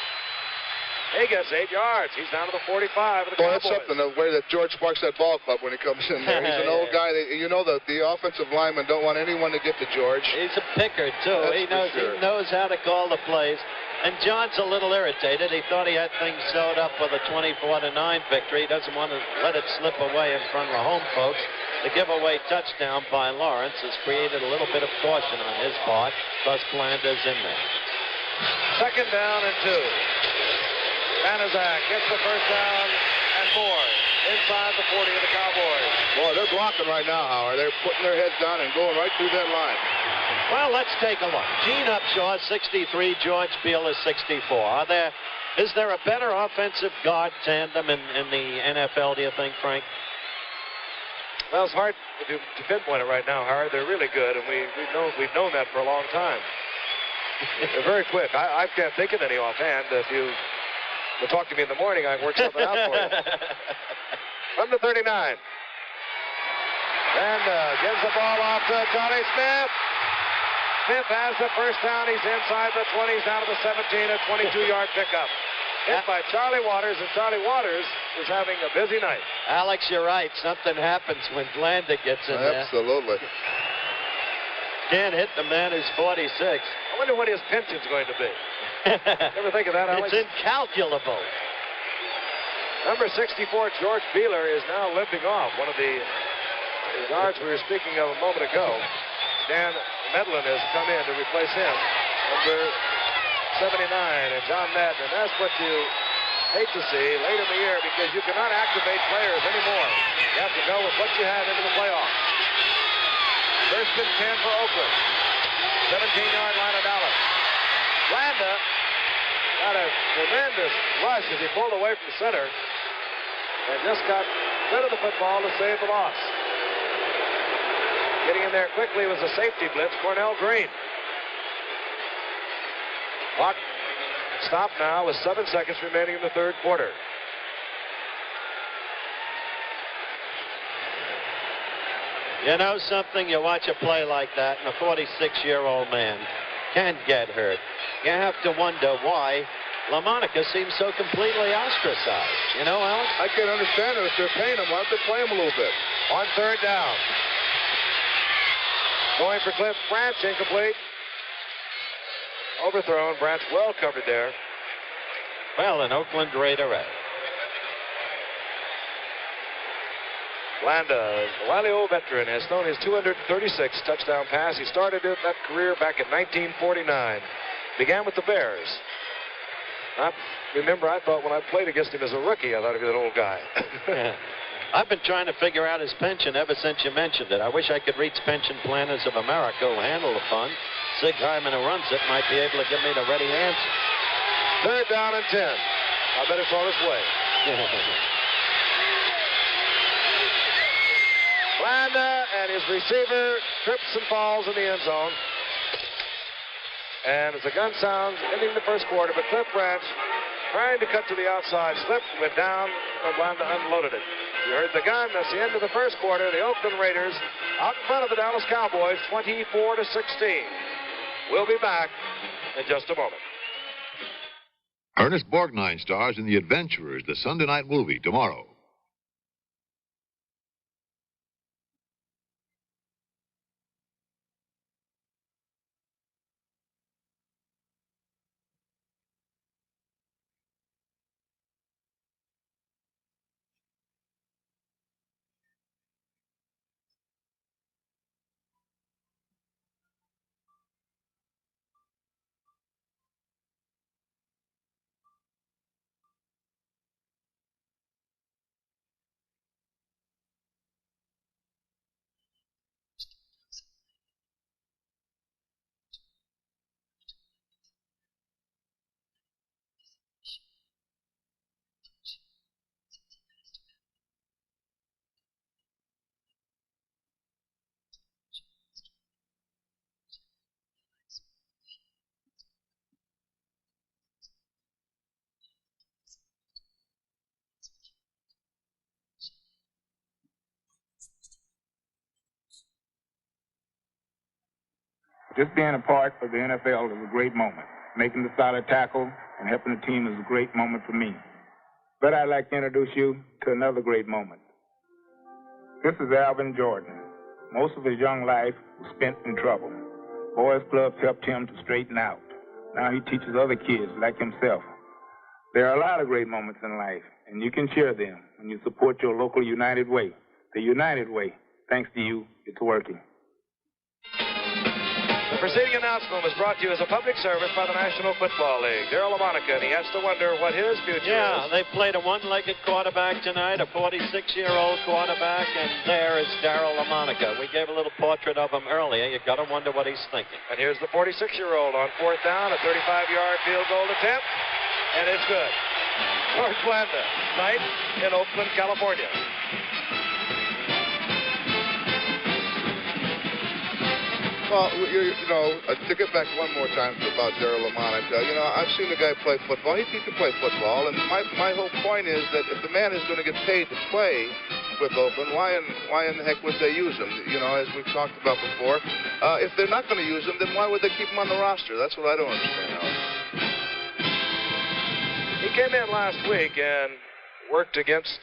He gets 8 yards. He's down to the 45 of the Cowboys. Well, that's something, the way that George parks that ball club when he comes in there. He's an old guy. You know that the offensive linemen don't want anyone to get to George. He's a picker, too. He knows how to call the plays. And John's a little irritated. He thought he had things sewed up with a 24-9 victory. He doesn't want to let it slip away in front of the home folks. The giveaway touchdown by Lawrence has created a little bit of caution on his part. Plus, Blanda's in there. Second down and 2. Banaszak gets the first down and more inside the 40 of the Cowboys. Boy, they're blocking right now, Howard. They're putting their heads down and going right through that line. Well, let's take a look. Gene Upshaw, 63. George Beal is 64. Is there a better offensive guard tandem in the NFL, do you think, Frank? Well, it's hard to pinpoint it right now, Howard. They're really good, and we've known that for a long time. They're very quick. I can't think of any offhand. If you will talk to me in the morning, I can work something out for you. From the 39. And gives the ball off to Charlie Smith. Smith has the first down. He's inside the 20s, down to the 17, a 22-yard pickup. Hit by Charlie Waters, and Charlie Waters is having a busy night. Alex, you're right. Something happens when Blanda gets in there. Absolutely. Can't hit the man who's 46. I wonder what his pension's going to be. Ever think of that, Alex? It's incalculable. Number 64, George Beeler, is now limping off. One of the guards we were speaking of a moment ago. Dan Medlin has come in to replace him. Number 79, and John Madden. And that's what you hate to see late in the year, because you cannot activate players anymore. You have to go with what you have into the playoffs. First and 10 for Oakland. 17-yard line of Dallas. Blanda got a tremendous rush as he pulled away from center and just got rid of the football to save the loss. Getting in there quickly was a safety blitz, Cornell Green. Clock stopped now with 7 seconds remaining in the third quarter. You know something? You watch a play like that, and a 46-year-old man can get hurt. You have to wonder why LaMonica seems so completely ostracized. You know, Alex? I can't understand it. If they're paying him, why don't they play him a little bit? On third down. Going for Cliff Branch, incomplete. Overthrown. Branch well covered there. Well, an Oakland Raider. Blanda, the wily old veteran, has thrown his 236th touchdown pass. He started that career back in 1949. Began with the Bears. I thought when I played against him as a rookie, I thought he was an old guy. Yeah. I've been trying to figure out his pension ever since you mentioned it. I wish I could reach Pension Planners of America who handle the fund. Sig Hyman, who runs it, might be able to give me the ready answer. Third down and 10. I bet it's on his way. Blanda and his receiver trips and falls in the end zone. And as the gun sounds, ending the first quarter, but Cliff Branch, trying to cut to the outside, slipped, went down, and Blanda unloaded it. You heard the gun. That's the end of the first quarter. The Oakland Raiders out in front of the Dallas Cowboys, 24-16. We'll be back in just a moment. Ernest Borgnine stars in The Adventurers, the Sunday night movie, tomorrow. Just being a part of the NFL is a great moment. Making the solid tackle and helping the team is a great moment for me. But I'd like to introduce you to another great moment. This is Alvin Jordan. Most of his young life was spent in trouble. Boys clubs helped him to straighten out. Now he teaches other kids like himself. There are a lot of great moments in life, and you can share them when you support your local United Way. The United Way, thanks to you, it's working. The preceding announcement was brought to you as a public service by the National Football League. Darryl LaMonica, and he has to wonder what his future is. Yeah, they played a one-legged quarterback tonight, a 46-year-old quarterback, and there is Darryl LaMonica. We gave a little portrait of him earlier. You got to wonder what he's thinking. And here's the 46-year-old on fourth down, a 35-yard field goal attempt, and it's good. George Blanda, night in Oakland, California. all, to get back one more time about Darryl Lamont, I've seen the guy play football. He can play football, and my whole point is that if the man is going to get paid to play with Oakland, why in the heck would they use him? As we've talked about before, if they're not going to use him, then why would they keep him on the roster? That's what I don't understand, Alex. He came in last week and worked against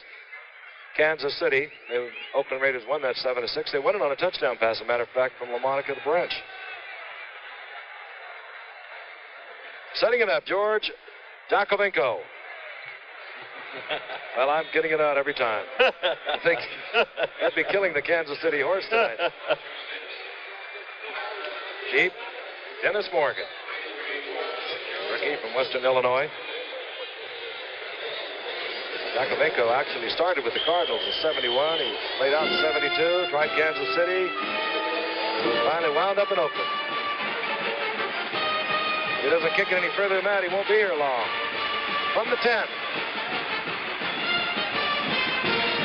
Kansas City. The Oakland Raiders won that 7-6. They won it on a touchdown pass, as a matter of fact, from LaMonica to Branch. Setting it up, George Dakovenko. Well, I'm getting it out every time. I think that'd be killing the Kansas City horse tonight. Deep, Dennis Morgan. Rookie from Western Illinois. Dakovenko actually started with the Cardinals in 71. He played out in 72, tried Kansas City, finally wound up in Oakland. If he doesn't kick it any further than that, he won't be here long. From the 10.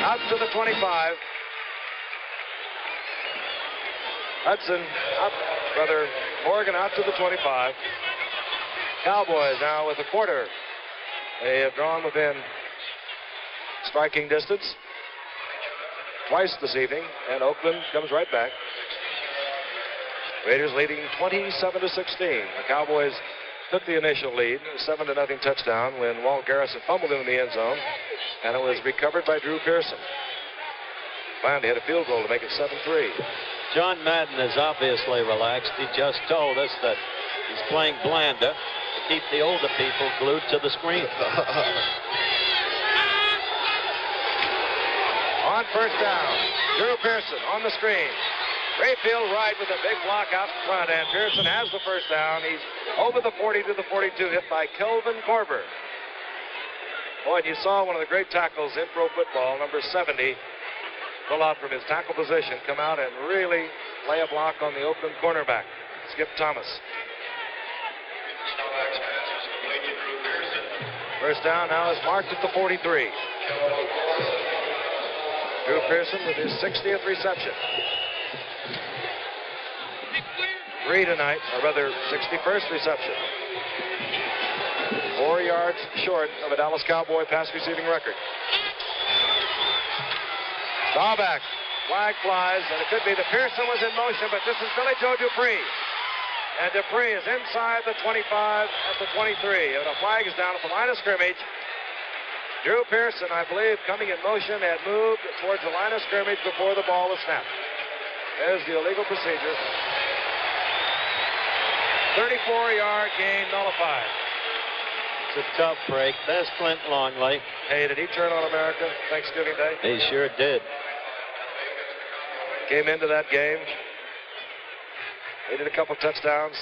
Out to the 25. Morgan out to the 25. Cowboys now with a quarter. They have drawn within striking distance twice this evening, and Oakland comes right back. Raiders leading 27-16. The Cowboys took the initial lead, 7-0 touchdown, when Walt Garrison fumbled in the end zone, and it was recovered by Drew Pearson. Finally had a field goal to make it 7-3. John Madden is obviously relaxed. He just told us that he's playing Blanda to keep the older people glued to the screen. On first down, Drew Pearson on the screen. Rayfield right with a big block out in front, and Pearson has the first down. He's over the 40 to the 42, hit by Kelvin Korver. Boy, you saw one of the great tackles in pro football, number 70, pull out from his tackle position, come out and really lay a block on the Oakland cornerback, Skip Thomas. First down now is marked at the 43. Drew Pearson with his 60th reception. 3 tonight, or rather 61st reception. 4 yards short of a Dallas Cowboy pass receiving record. Staubach, flag flies, and it could be that Pearson was in motion, but this is Billy Joe Dupree. And Dupree is inside the 25 at the 23. And a flag is down at the line of scrimmage. Drew Pearson, I believe, coming in motion, had moved towards the line of scrimmage before the ball was snapped. There's the illegal procedure. 34-yard gain nullified. It's a tough break. There's Clint Longley. Hey, did he turn on America Thanksgiving Day? He sure did. Came into that game. They did a couple touchdowns,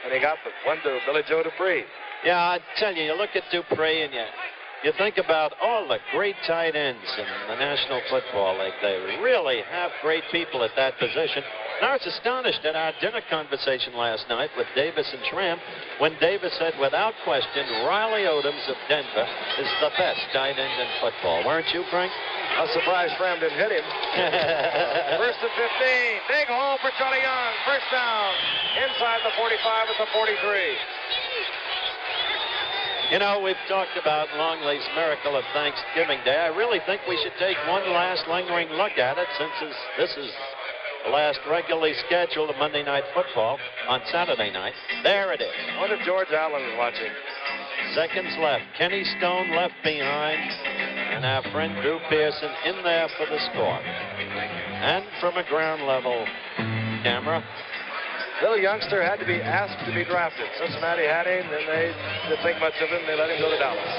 and he got the one to Billy Joe Dupree. Yeah, I tell you, you look at Dupree and you think about all the great tight ends in the National Football League. They really have great people at that position. And I was astonished at our dinner conversation last night with Davis and Schramm when Davis said, without question, Riley Odoms of Denver is the best tight end in football. Weren't you, Frank? I was surprised Schramm didn't hit him. First and 15. Big hole for Charlie Young. First down. Inside the 45 at the 43. You know, we've talked about Longley's miracle of Thanksgiving Day. I really think we should take one last lingering look at it since this is the last regularly scheduled Monday Night Football on Saturday night. There it is. I wonder if George Allen is watching. Seconds left. Kenny Stone left behind. And our friend Drew Pearson in there for the score. And from a ground level camera, Little youngster had to be asked to be drafted. Cincinnati had him, then they didn't think much of him. They let him go to Dallas.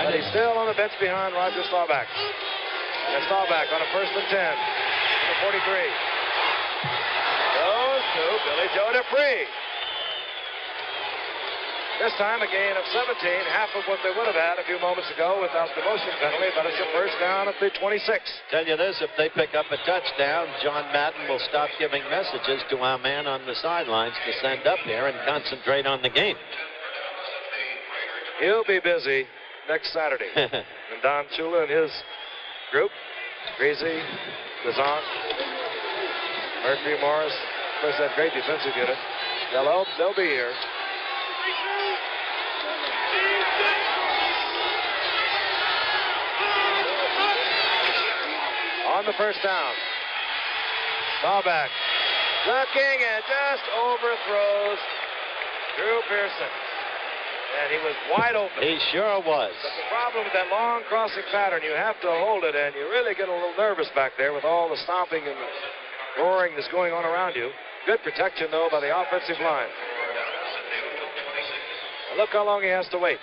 And he's still on the bench behind Roger Staubach. And Staubach on a first and 10. The 43. Goes to Billy Joe Dupree. This time a gain of 17, half of what they would have had a few moments ago without the motion penalty, but it's a first down at the 26. Tell you this, if they pick up a touchdown, John Madden will stop giving messages to our man on the sidelines to send up here and concentrate on the game. He'll be busy next Saturday. And Don Chula and his group, Greasy, Gazant, Mercury Morris, course, that great defensive unit. They'll be here. On the first down. Staubach looking and just overthrows Drew Pearson. And he was wide open. He sure was. But the problem with that long crossing pattern, you have to hold it, and you really get a little nervous back there with all the stomping and the roaring that's going on around you. Good protection, though, by the offensive line. Now look how long he has to wait.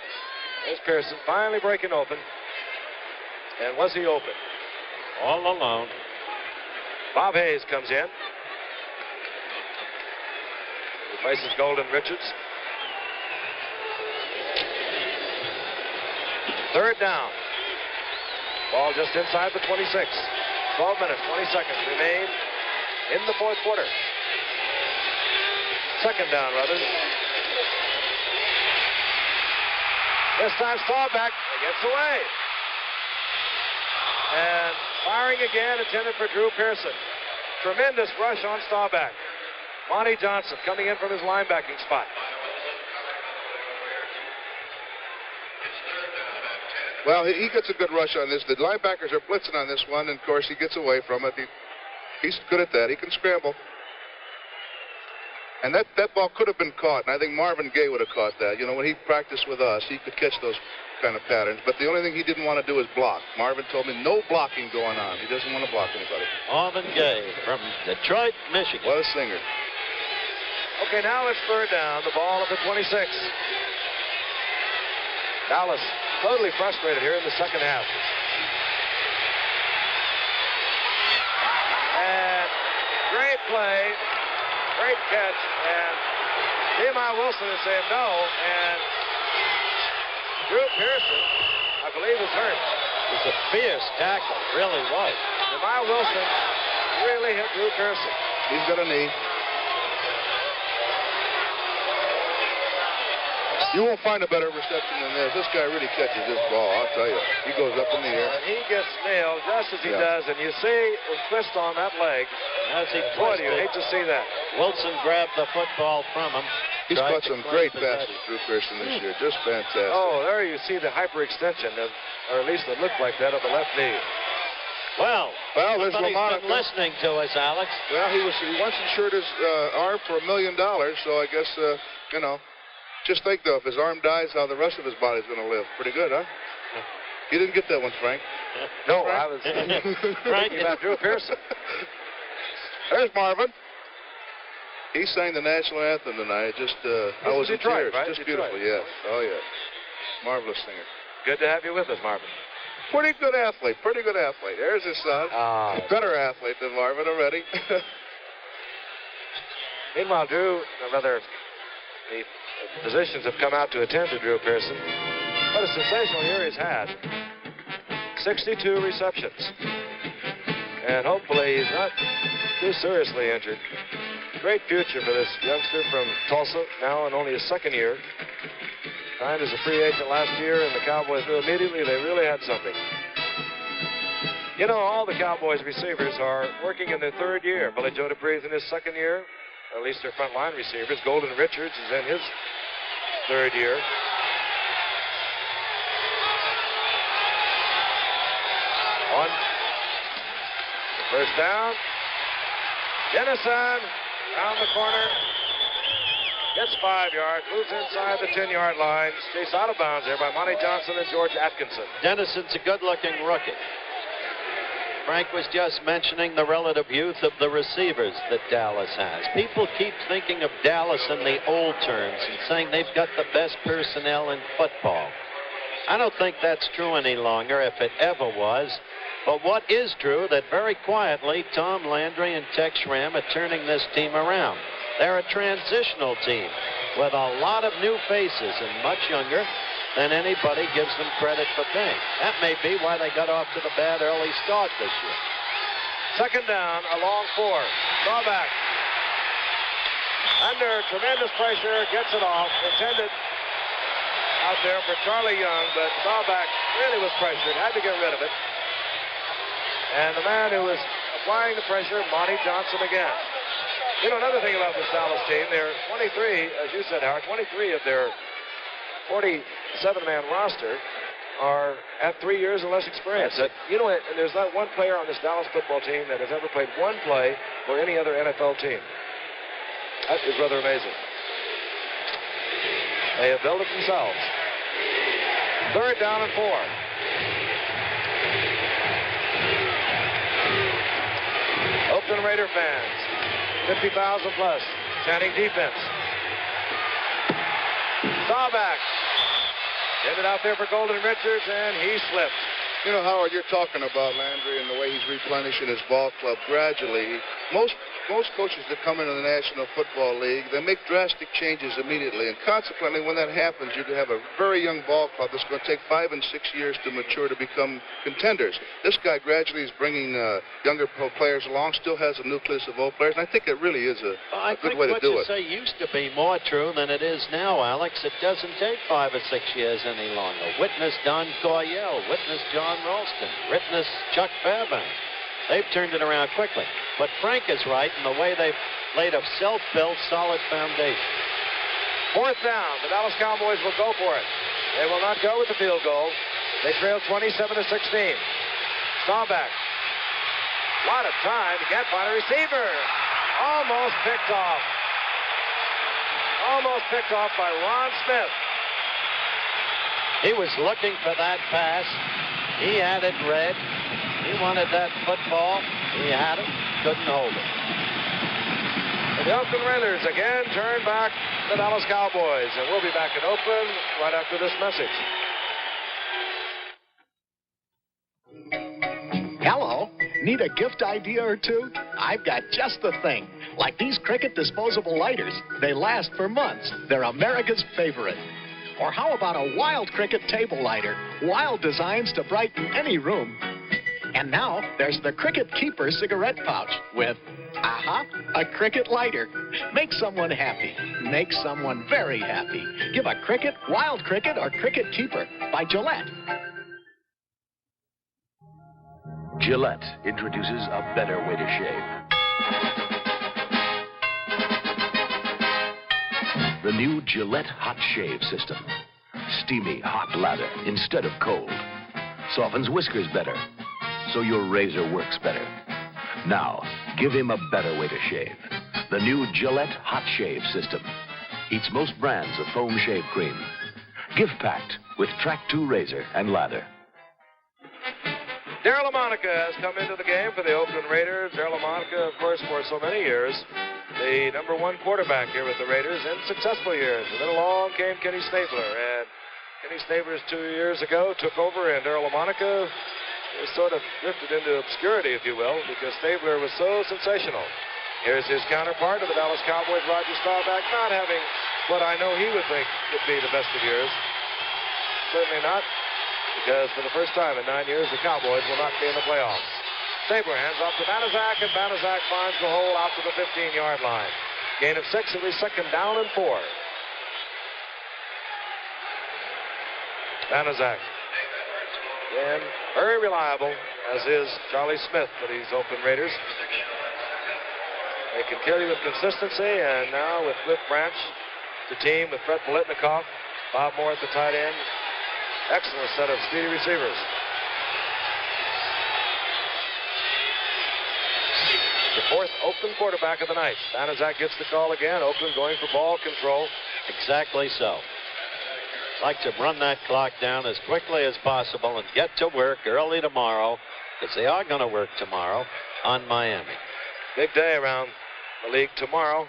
There's Pearson finally breaking open. And was he open? All alone. Bob Hayes comes in. Replaces Golden Richards. Third down. Ball just inside the 26. 12 minutes, 20 seconds remain in the fourth quarter. Second down, rather. This time Staubach gets away. And firing again, intended for Drew Pearson. Tremendous rush on Staubach. Monty Johnson coming in from his linebacking spot. Well, he gets a good rush on this. The linebackers are blitzing on this one, and of course he gets away from it. He's good at that. He can scramble. And that ball could have been caught, and I think Marvin Gaye would have caught that. You know, when he practiced with us, he could catch those kind of patterns. But the only thing he didn't want to do is block. Marvin told me no blocking going on. He doesn't want to block anybody. Marvin Gaye from Detroit, Michigan. What a singer. Okay, now it's third down. The ball at the 26. Dallas totally frustrated here in the second half. And great play, great catch, and Nehemiah Wilson is saying no, and Drew Pearson, I believe, is hurt. It was a fierce tackle, really was. Nehemiah Wilson really hit Drew Pearson. He's got a knee. You won't find a better reception than this. This guy really catches this ball, I'll tell you. He goes up in the air. And he gets nailed just as he does, and you see the twist on that leg. As he Boy, do twisted, you hate to see that. Wilson grabbed the football from him. He's caught some great passes, Drew Pearson, this year. Just fantastic. Oh, there you see the hyperextension, or at least it looked like that, of the left knee. Well, there's somebody's Lamonica. been listening to us, Alex. Well, he once insured his arm for $1 million, so I guess, you know. Just think, though, if his arm dies, how the rest of his body's going to live. Pretty good, huh? You didn't get that one, Frank. No, Frank? I was thinking about Drew Pearson. There's Marvin. He sang the national anthem tonight. Just, I was in Detroit, tears. right? Just Detroit. beautiful, yes. Oh, yes. Marvelous singer. Good to have you with us, Marvin. Pretty good athlete. Pretty good athlete. There's his son. Better athlete than Marvin already. Meanwhile, the physicians have come out to attend to Drew Pearson. What a sensational year he's had. 62 receptions. And hopefully he's not too seriously injured. Great future for this youngster from Tulsa, now in only his second year. Signed as a free agent last year, and the Cowboys knew immediately they really had something. You know, all the Cowboys receivers are working in their third year. Billy Joe Dupree's in his second year, or at least their front line receivers. Golden Richards is in his third year. On first down. Dennison around the corner. Gets 5 yards. Moves inside the 10-yard line. Chased out of bounds there by Monty Johnson and George Atkinson. Dennison's a good-looking rookie. Frank was just mentioning the relative youth of the receivers that Dallas has. People keep thinking of Dallas in the old terms and saying they've got the best personnel in football. I don't think that's true any longer, if it ever was. But what is true, that very quietly, Tom Landry and Tex Schramm are turning this team around. They're a transitional team with a lot of new faces and much younger than anybody gives them credit for being. That may be why they got off to the bad early start this year. Second down, a long 4. Staubach. Under tremendous pressure, gets it off. Intended out there for Charlie Young, but Staubach really was pressured, had to get rid of it. And the man who was applying the pressure, Monty Johnson again. You know, another thing about this Dallas team, they're 23, as you said, Howard, 23 of their 47-man roster are at 3 years or less experience. You know, and there's not one player on this Dallas football team that has ever played one play for any other NFL team. That is rather amazing. They have built it themselves. 3rd down and 4. Oakland Raider fans, 50,000 plus, chanting defense. Staubach. Get it out there for Golden Richards, and he slipped. You know, Howard, you're talking about Landry and the way he's replenishing his ball club gradually. Most coaches that come into the National Football League, they make drastic changes immediately. And consequently, when that happens, you have a very young ball club that's going to take 5 and 6 years to mature to become contenders. This guy gradually is bringing younger players along, still has a nucleus of old players, and I think it really is a good way to do it. I think what you say used to be more true than it is now, Alex. It doesn't take 5 or 6 years any longer. Witness Don Coryell, witness John Ralston, witness Chuck Fairbanks. They've turned it around quickly. But Frank is right in the way they've laid a self-built, solid foundation. 4th down. The Dallas Cowboys will go for it. They will not go with the field goal. They trail 27-16. Staubach. A lot of time to get by the receiver. Almost picked off. Almost picked off by Ron Smith. He was looking for that pass. He had it read. He wanted that football. He had it. Couldn't hold it. And the Oakland Raiders again turn back the Dallas Cowboys. And we'll be back in Oakland right after this message. Hello. Need a gift idea or two? I've got just the thing. Like these Cricket disposable lighters. They last for months. They're America's favorite. Or how about a Wild Cricket table lighter? Wild designs to brighten any room. And now, there's the Cricket Keeper cigarette pouch with, a Cricket lighter. Make someone happy. Make someone very happy. Give a Cricket, Wild Cricket, or Cricket Keeper by Gillette. Gillette introduces a better way to shave. The new Gillette Hot Shave System. Steamy, hot lather instead of cold. Softens whiskers better, so your razor works better. Now, give him a better way to shave. The new Gillette Hot Shave System. Eats most brands of foam shave cream. Gift packed with Track 2 razor and lather. Daryle Lamonica has come into the game for the Oakland Raiders. Daryle Lamonica, of course, for so many years, the #1 quarterback here with the Raiders in successful years. And then along came Kenny Stabler. And Kenny Stabler 2 years ago took over, and Daryle Lamonica was sort of drifted into obscurity, if you will, because Stabler was so sensational. Here's his counterpart of the Dallas Cowboys, Roger Staubach, not having what I know he would think would be the best of years. Certainly not, because for the first time in 9 years, the Cowboys will not be in the playoffs. Stabler hands off to Banaszak, and Banaszak finds the hole out to the 15-yard line. Gain of 6, it'll be 2nd down and 4. Banaszak. And very reliable, as is Charlie Smith for these Oakland Raiders. They can kill you with consistency, and now with Cliff Branch, the team with Fred Politnikoff, Bob Moore at the tight end. Excellent set of speedy receivers. The 4th Oakland quarterback of the night. Banaszak gets the call again. Oakland going for ball control. Exactly so. Like to run that clock down as quickly as possible and get to work early tomorrow, because they are going to work tomorrow on Miami. Big day around the league tomorrow,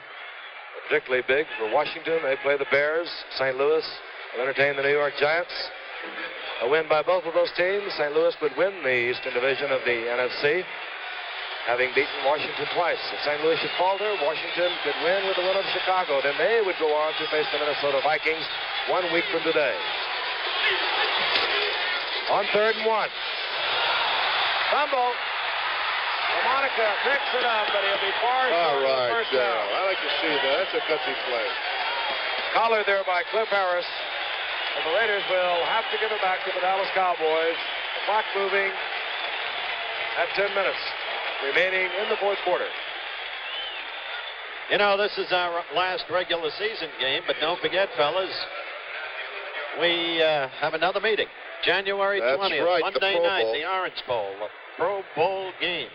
particularly big for Washington. They play the Bears. St. Louis will entertain the New York Giants. A win by both of those teams, St. Louis would win the Eastern Division of the NFC, having beaten Washington twice. If St. Louis should falter, Washington could win with the win of Chicago. Then they would go on to face the Minnesota Vikings 1 week from today. On 3rd and 1. Fumble. Lamonica picks it up, but he'll be far short of the first down. I like to see that. That's a gutsy play. Collared there by Cliff Harris. And the Raiders will have to give it back to the Dallas Cowboys. The clock moving at 10 minutes remaining in the 4th quarter. You know, this is our last regular season game, but don't forget, fellas, we have another meeting. January 20th, right, Monday the night, Bowl. the Orange Bowl, the Pro Bowl game.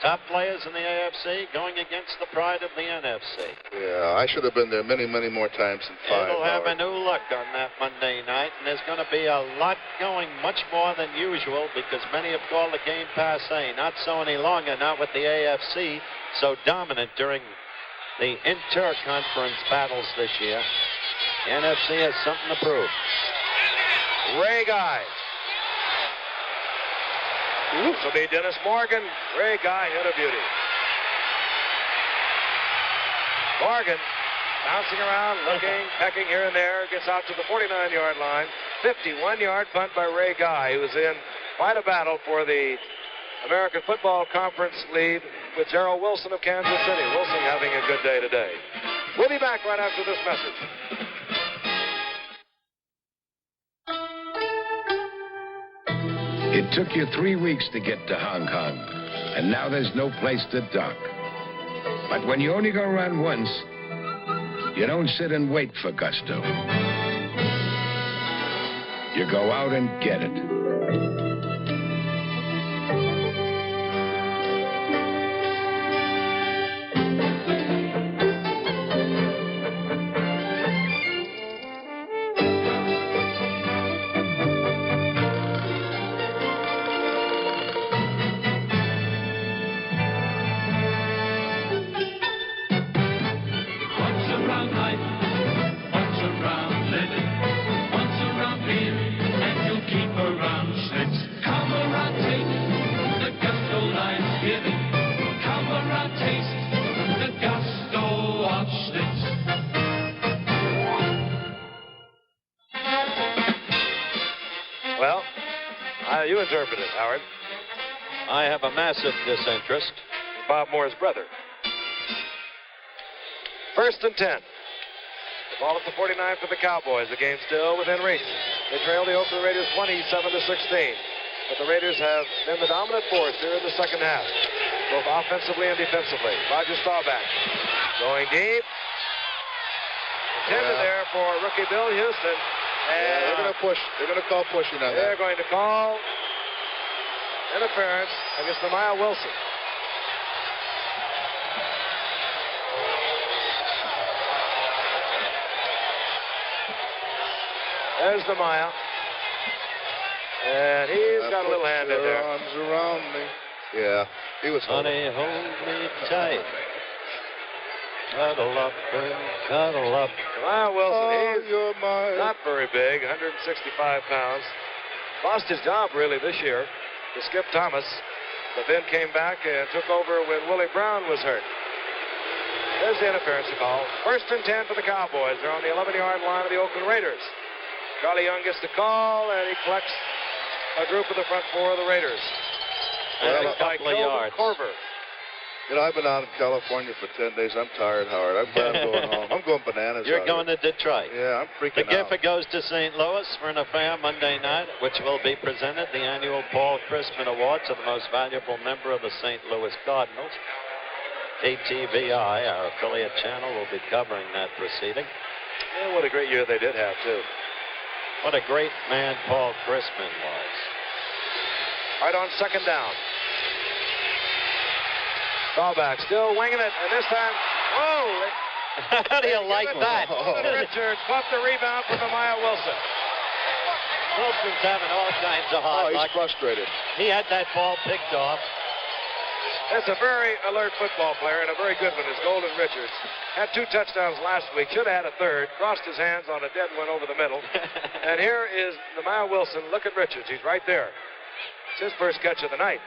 Top players in the AFC going against the pride of the NFC. Yeah, I should have been there many, many more times than 5. It'll have Howard. a new look on that Monday night, and there's going to be a lot going, much more than usual, because many have called the game passé. Not so any longer, not with the AFC so dominant during the inter-conference battles this year. The NFC has something to prove. Ray Guy. This will be Dennis Morgan. Ray Guy hit a beauty. Morgan bouncing around, looking, pecking here and there, gets out to the 49-yard line. 51-yard punt by Ray Guy, who was in quite a battle for the American Football Conference lead with Gerald Wilson of Kansas City. Wilson having a good day today. We'll be back right after this message. It took you 3 weeks to get to Hong Kong, and now there's no place to dock. But when you only go around once, you don't sit and wait for gusto. You go out and get it. You interpret it, Howard. I have a massive disinterest. Bob Moore's brother. 1st and 10. The ball at the 49 for the Cowboys. The game still within reach. They trail the Oakland Raiders 27-16. But the Raiders have been the dominant force here in the second half, both offensively and defensively. Roger Staubach going deep. Intended there for rookie Bill Houston. And they're going to push. They're going to call pushing on that. They're going to call interference against Nehemiah Wilson. There's Nehemiah. And he's got a little hand in there. Arms around me. Yeah, he was holding. Honey, hold me tight. Cuddle up and cuddle up. Nehemiah Wilson, he's you're mine. not very big, 165 pounds. Lost his job, really, this year to Skip Thomas, but then came back and took over when Willie Brown was hurt. There's the interference call. 1st and 10 for the Cowboys. They're on the 11-yard line of the Oakland Raiders. Charlie Young gets the call, and he collects a group of the front four of the Raiders. And a couple of yards. Corver. You know, I've been out in California for 10 days. I'm tired, Howard. I'm going home. I'm going bananas. You're going to Detroit. Yeah, I'm freaking The out. gift goes to St. Louis for an affair Monday night, which will be presented the annual Paul Christman Award to the most valuable member of the St. Louis Cardinals. KTVI, our affiliate channel, will be covering that proceeding. Yeah, what a great year they did have, too. What a great man Paul Christman was. Right on 2nd down. Staubach still winging it, and this time, whoa! How do you like that? Richards caught the rebound from Nehemiah Wilson. Wilson's having all kinds of hard luck. He's frustrated. He had that ball picked off. That's a very alert football player and a very good one is Golden Richards. Had 2 touchdowns last week. Should have had a third. Crossed his hands on a dead one over the middle. And here is Nehemiah Wilson. Look at Richards. He's right there. It's his first catch of the night.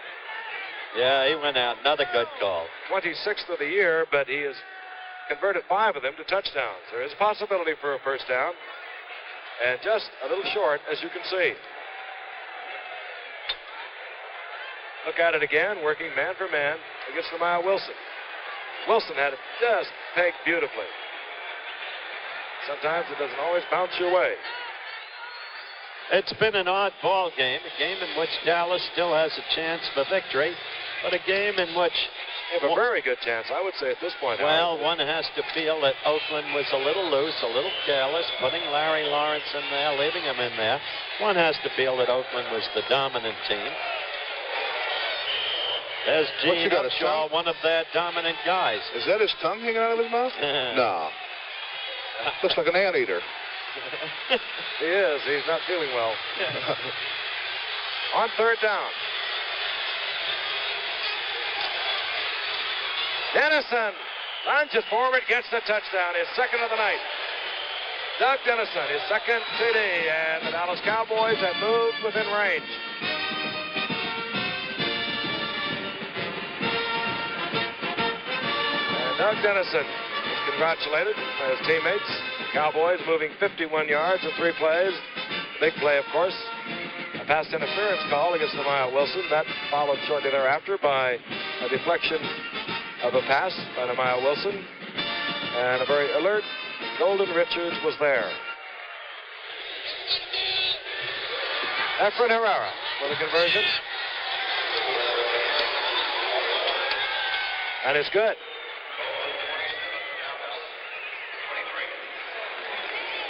Yeah, he went out. Another good call. 26th of the year, but he has converted 5 of them to touchdowns. There is possibility for a first down. And just a little short, as you can see. Look at it again, working man for man against Nehemiah Wilson. Wilson had it just pegged beautifully. Sometimes it doesn't always bounce your way. It's been an odd ball game, a game in which Dallas still has a chance for victory, but a game in which They have a very good chance, I would say, at this point. Well, one has to feel that Oakland was a little loose, a little careless, putting Larry Lawrence in there, leaving him in there. One has to feel that Oakland was the dominant team. There's Gene Upshaw, one of their dominant guys. Is that his tongue hanging out of his mouth? No. Looks like an anteater. He is. He's not feeling well. On third down. Dennison lunges forward, gets the touchdown, his second of the night. Doug Dennison, his second TD, and the Dallas Cowboys have moved within range. And Doug Dennison is congratulated by his teammates. Cowboys moving 51 yards in 3 plays. Big play, of course. A pass interference call against Nehemiah Wilson. That followed shortly thereafter by a deflection of a pass by Nehemiah Wilson. And a very alert Golden Richards was there. Efren Herrera for the conversion. And it's good.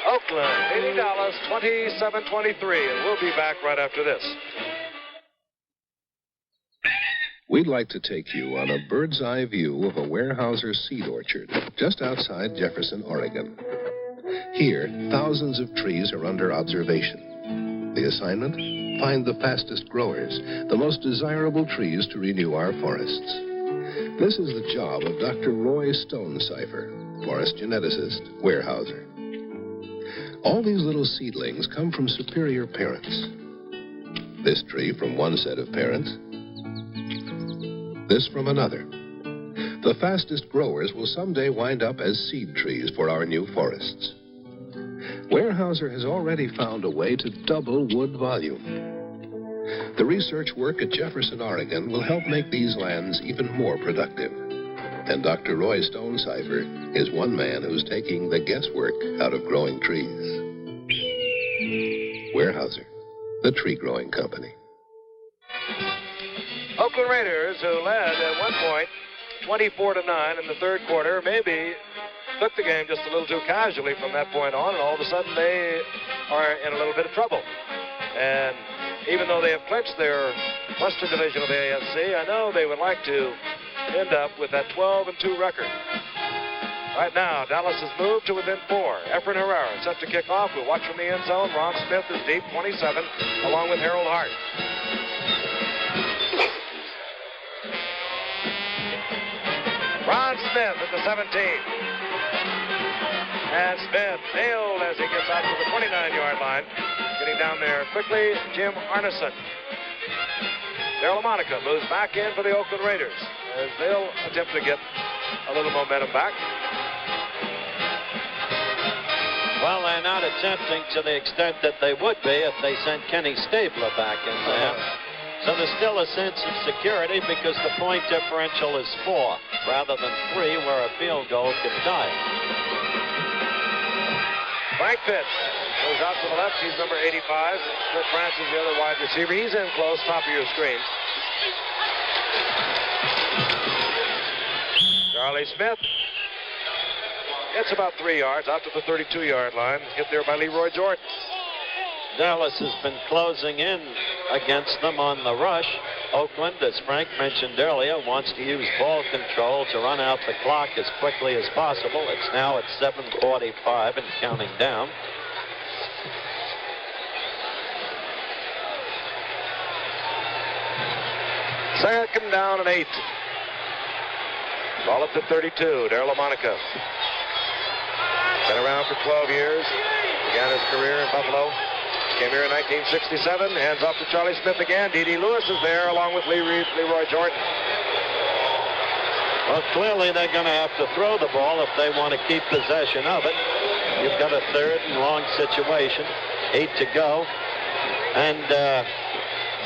Oakland leading Dallas 27-23, and we'll be back right after this. We'd like to take you on a bird's eye view of a Weyerhaeuser seed orchard just outside Jefferson, Oregon. Here, thousands of trees are under observation. The assignment? Find the fastest growers, the most desirable trees to renew our forests. This is the job of Dr. Roy Stonecipher, forest geneticist, Weyerhaeuser. All these little seedlings come from superior parents. This tree from one set of parents, this from another. The fastest growers will someday wind up as seed trees for our new forests. Weyerhaeuser has already found a way to double wood volume. The research work at Jefferson, Oregon will help make these lands even more productive. And Dr. Roy Stonecipher is one man who's taking the guesswork out of growing trees. Weyerhaeuser, the tree growing company. Oakland Raiders, who led at one point 24-9 in the third quarter, maybe took the game just a little too casually from that point on, and all of a sudden they are in a little bit of trouble. And even though they have clinched their Western Division of the AFC, I know they would like to end up with that 12-2 record. Right now, Dallas has moved to within 4. Efren Herrera set to kick off. We'll watch from the end zone. Ron Smith is deep, 27, along with Harold Hart. Ron Smith at the 17. And Smith nailed as he gets out to the 29-yard line. Getting down there quickly, Jim Arneson. Darryl Monica moves back in for the Oakland Raiders as they'll attempt to get a little momentum back. Well, they're not attempting to the extent that they would be if they sent Kenny Stabler back in there. So there's still a sense of security because the point differential is 4 rather than 3 where a field goal could tie it. Frank Pitts goes out to the left. He's number 85. Kurt France is the other wide receiver. He's in close, top of your screen. Charlie Smith. It's about 3 yards out to the 32-yard line. Hit there by Leroy Jordan. Dallas has been closing in against them on the rush. Oakland, as Frank mentioned earlier, wants to use ball control to run out the clock as quickly as possible. It's now at 7:45 and counting down. Second down and 8. Ball up to 32. Darryl Monica. Been around for 12 years. Began his career in Buffalo. Came here in 1967. Hands off to Charlie Smith again. D.D. Lewis is there along with Leroy Jordan. Well, clearly they're going to have to throw the ball if they want to keep possession of it. You've got a third and long situation. 8 to go. And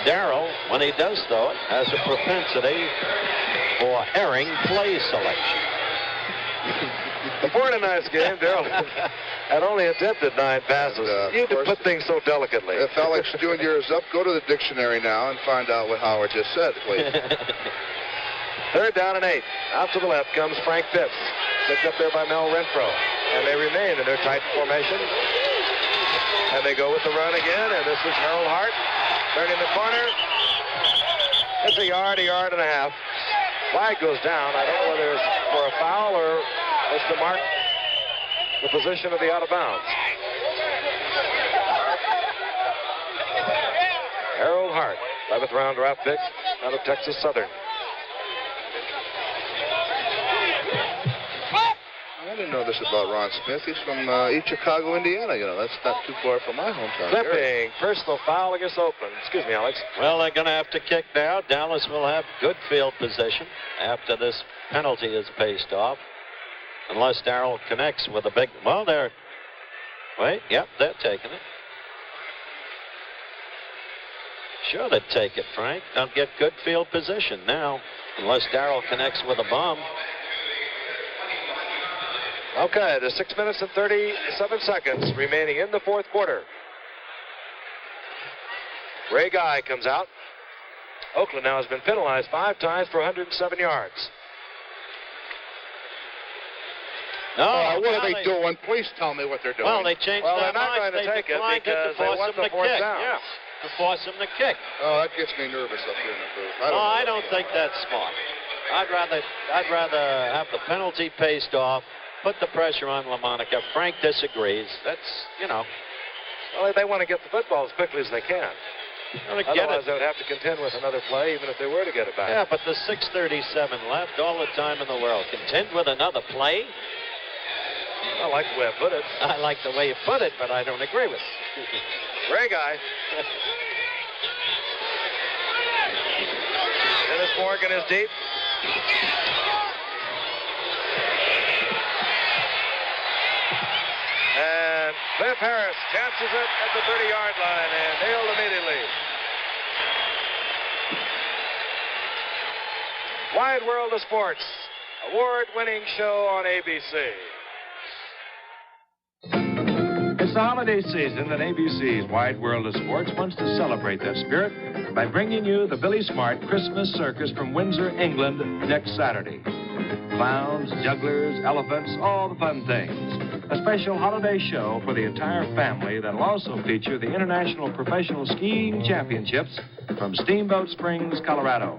Darryl, when he does throw it, has a propensity for erring play selection. Before tonight's game, Darryl had only attempted 9 passes. You had to put things so delicately. If Alex Jr. is up, go to the dictionary now and find out what Howard just said, please. Third down and 8. Out to the left comes Frank Pitts. Picked up there by Mel Renfro. And they remain in their tight formation. And they go with the run again. And this is Harold Hart turning the corner. It's a yard and a half. Flag goes down. I don't know whether it's for a foul or it's to mark the position of the out of bounds. Harold Hart, 11th round draft pick out of Texas Southern. I didn't know this about Ron Smith. He's from East Chicago, Indiana. You know, that's not too far from my hometown. Flipping, personal foul against Oakland. Excuse me, Alex. Well, they're going to have to kick now. Dallas will have good field position after this penalty is paced off. Unless Darrell connects with a big... Well, they're... Wait, yep, they're taking it. Sure, they'd take it, Frank. They'll get good field position now, unless Darrell connects with a bomb. Okay, there's 6 minutes and 37 seconds remaining in the fourth quarter. Ray Guy comes out. Oakland now has been penalized 5 times for 107 yards. No, what are they doing? Please tell me what they're doing. Well, they changed they're their not minds. going to take it because to they want the fourth down. Yeah, to force him to kick. Oh, that gets me nervous up here in the booth. I don't think that's smart. I'd rather have the penalty paced off, put the pressure on LaMonica. Frank disagrees. That's, you know. Well, they want to get the football as quickly as they can. Otherwise, they would have to contend with another play, even if they were to get it back. Yeah, but the 6:37 left, all the time in the world. Contend with another play? I like the way I put it. I like the way you put it, but I don't agree with it. Ray Guy. Dennis Morgan is deep. And Cliff Harris chances it at the 30-yard line and nailed immediately. Wide World of Sports, award-winning show on ABC. It's the holiday season, and ABC's Wide World of Sports wants to celebrate that spirit by bringing you the Billy Smart Christmas Circus from Windsor, England, next Saturday. Clowns, jugglers, elephants, all the fun things. A special holiday show for the entire family that'll also feature the International Professional Skiing Championships from Steamboat Springs, Colorado.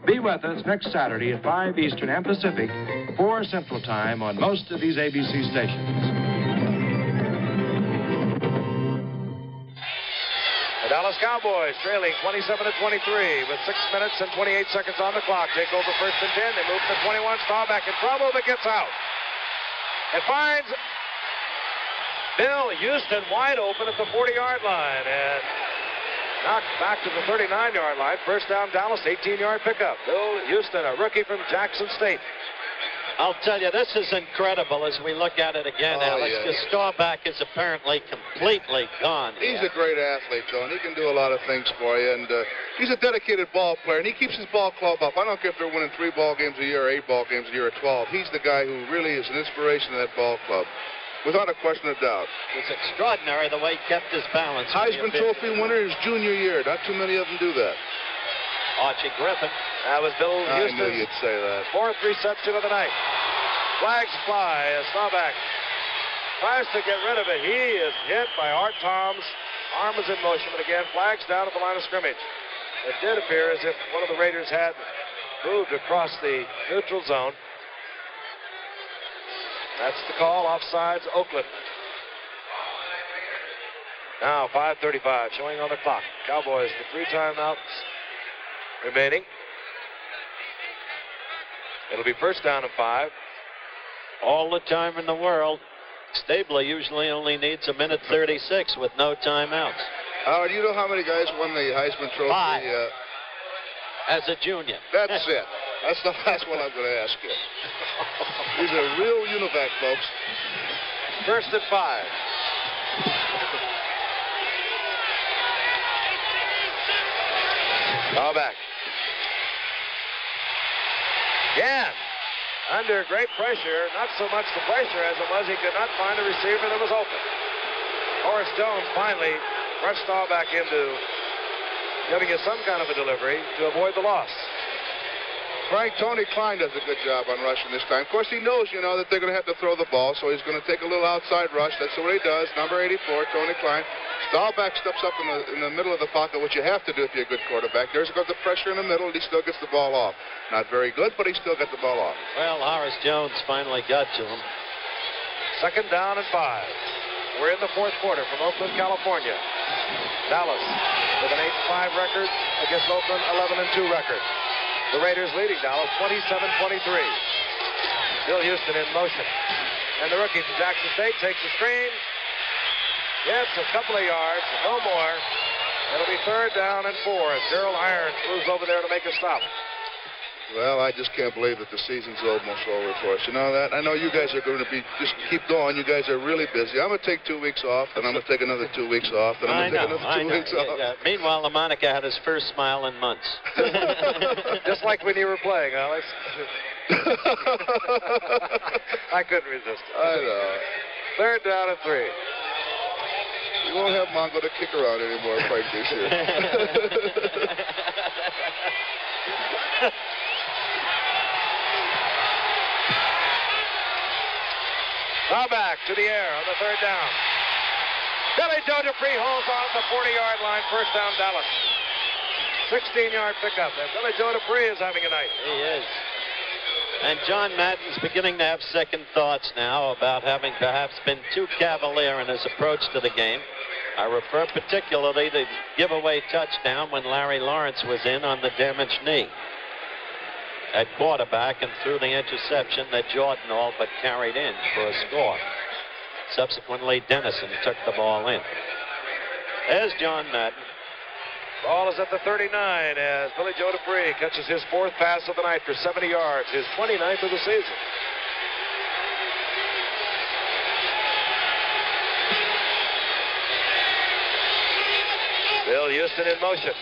Be with us next Saturday at 5 Eastern and Pacific, 4 Central Time on most of these ABC stations. The Dallas Cowboys trailing 27-23 with 6 minutes and 28 seconds on the clock. Take over first and 10. They move to 21. Staubach in trouble, but gets out. It finds Bill Houston wide open at the 40-yard line and knocked back to the 39-yard line. First down, Dallas, 18-yard pickup. Bill Houston, a rookie from Jackson State. I'll tell you, this is incredible as we look at it again, Alex. Yeah. The Staubach is apparently completely gone. He's a great athlete, though, and he can do a lot of things for you. And he's a dedicated ball player, and he keeps his ball club up. I don't care if they're winning 3 ball games a year or 8 ball games a year or 12. He's the guy who really is an inspiration to that ball club, without a question of doubt. It was extraordinary the way he kept his balance. Heisman Trophy winner his junior year. Not too many of them do that. Archie Griffin. That was Bill Houston. I knew you'd say that. 4th reception of the night. Flags fly as Staubach tries to get rid of it. He is hit by Art Tom's. Arm is in motion, but again, flags down at the line of scrimmage. It did appear as if one of the Raiders had moved across the neutral zone. That's the call. Offsides, Oakland. Now 5:35 showing on the clock. Cowboys with 3 timeouts remaining. It'll be first down and 5. All the time in the world. Stabler usually only needs 1:36 with no timeouts. Howard, you know how many guys won the Heisman Trophy? 5. As a junior. That's it. That's the last one I'm going to ask you. He's a real UNIVAC, folks. First and 5. Ball back. Again, under great pressure, not so much the pressure as it was he could not find a receiver that was open. Horace Jones finally rushed Staubach into giving us some kind of a delivery to avoid the loss. Frank, Tony Klein does a good job on rushing this time. Of course, he knows, that they're going to have to throw the ball, so he's going to take a little outside rush. That's what he does. Number 84, Tony Klein. Staubach steps up in the middle of the pocket, which you have to do if you're a good quarterback. There's got the pressure in the middle, and he still gets the ball off. Not very good, but he still got the ball off. Well, Horace Jones finally got to him. 2nd down and 5. We're in the 4th quarter from Oakland, California. Dallas with an 8-5 record against Oakland 11-2 record. The Raiders leading Dallas 27-23. Bill Houston in motion. And the rookie from Jackson State takes the screen. Gets a couple of yards, no more. It'll be 3rd down and 4 as Gerald Irons moves over there to make a stop. Well, I just can't believe that the season's almost over for us. You know that? I know you guys are going to just keep going. You guys are really busy. I'm going to take 2 weeks off, and I'm going to take another 2 weeks off, and I'm going to take another 2 weeks off. Yeah. Meanwhile, LaMonica had his first smile in months. Just like when you were playing, Alex. I couldn't resist it. I know. 3rd down and 3. You won't have Mongo to kick around anymore, Frank, this year. Now back to the air on the 3rd down. Billy Joe Dupree holds on at the 40-yard line. 1st down, Dallas. 16-yard pickup. And Billy Joe Dupree is having a night. He is. And John Madden's beginning to have second thoughts now about having perhaps been too cavalier in his approach to the game. I refer particularly to the giveaway touchdown when Larry Lawrence was in on the damaged knee at quarterback and threw the interception that Jordan all but carried in for a score. Subsequently, Dennison took the ball in. There's John Madden. Ball is at the 39 as Billy Joe Dupree catches his 4th pass of the night for 70 yards, his 29th of the season. Bill Houston in motion.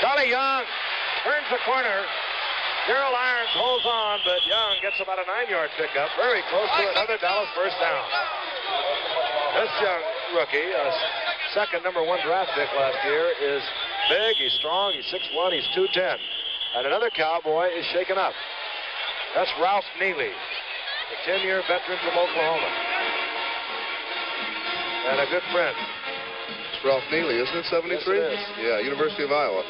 Charlie Young turns the corner. Gerald Irons holds on, but Young gets about a 9-yard pickup. Very close to another Dallas 1st down. This young rookie, second number 1 draft pick last year, is big, he's strong, he's 6'1", he's 210. And another Cowboy is shaken up. That's Ralph Neely, a 10-year veteran from Oklahoma. And a good friend. It's Ralph Neely, isn't it, 73? Yes, it is. Yeah, University of Iowa.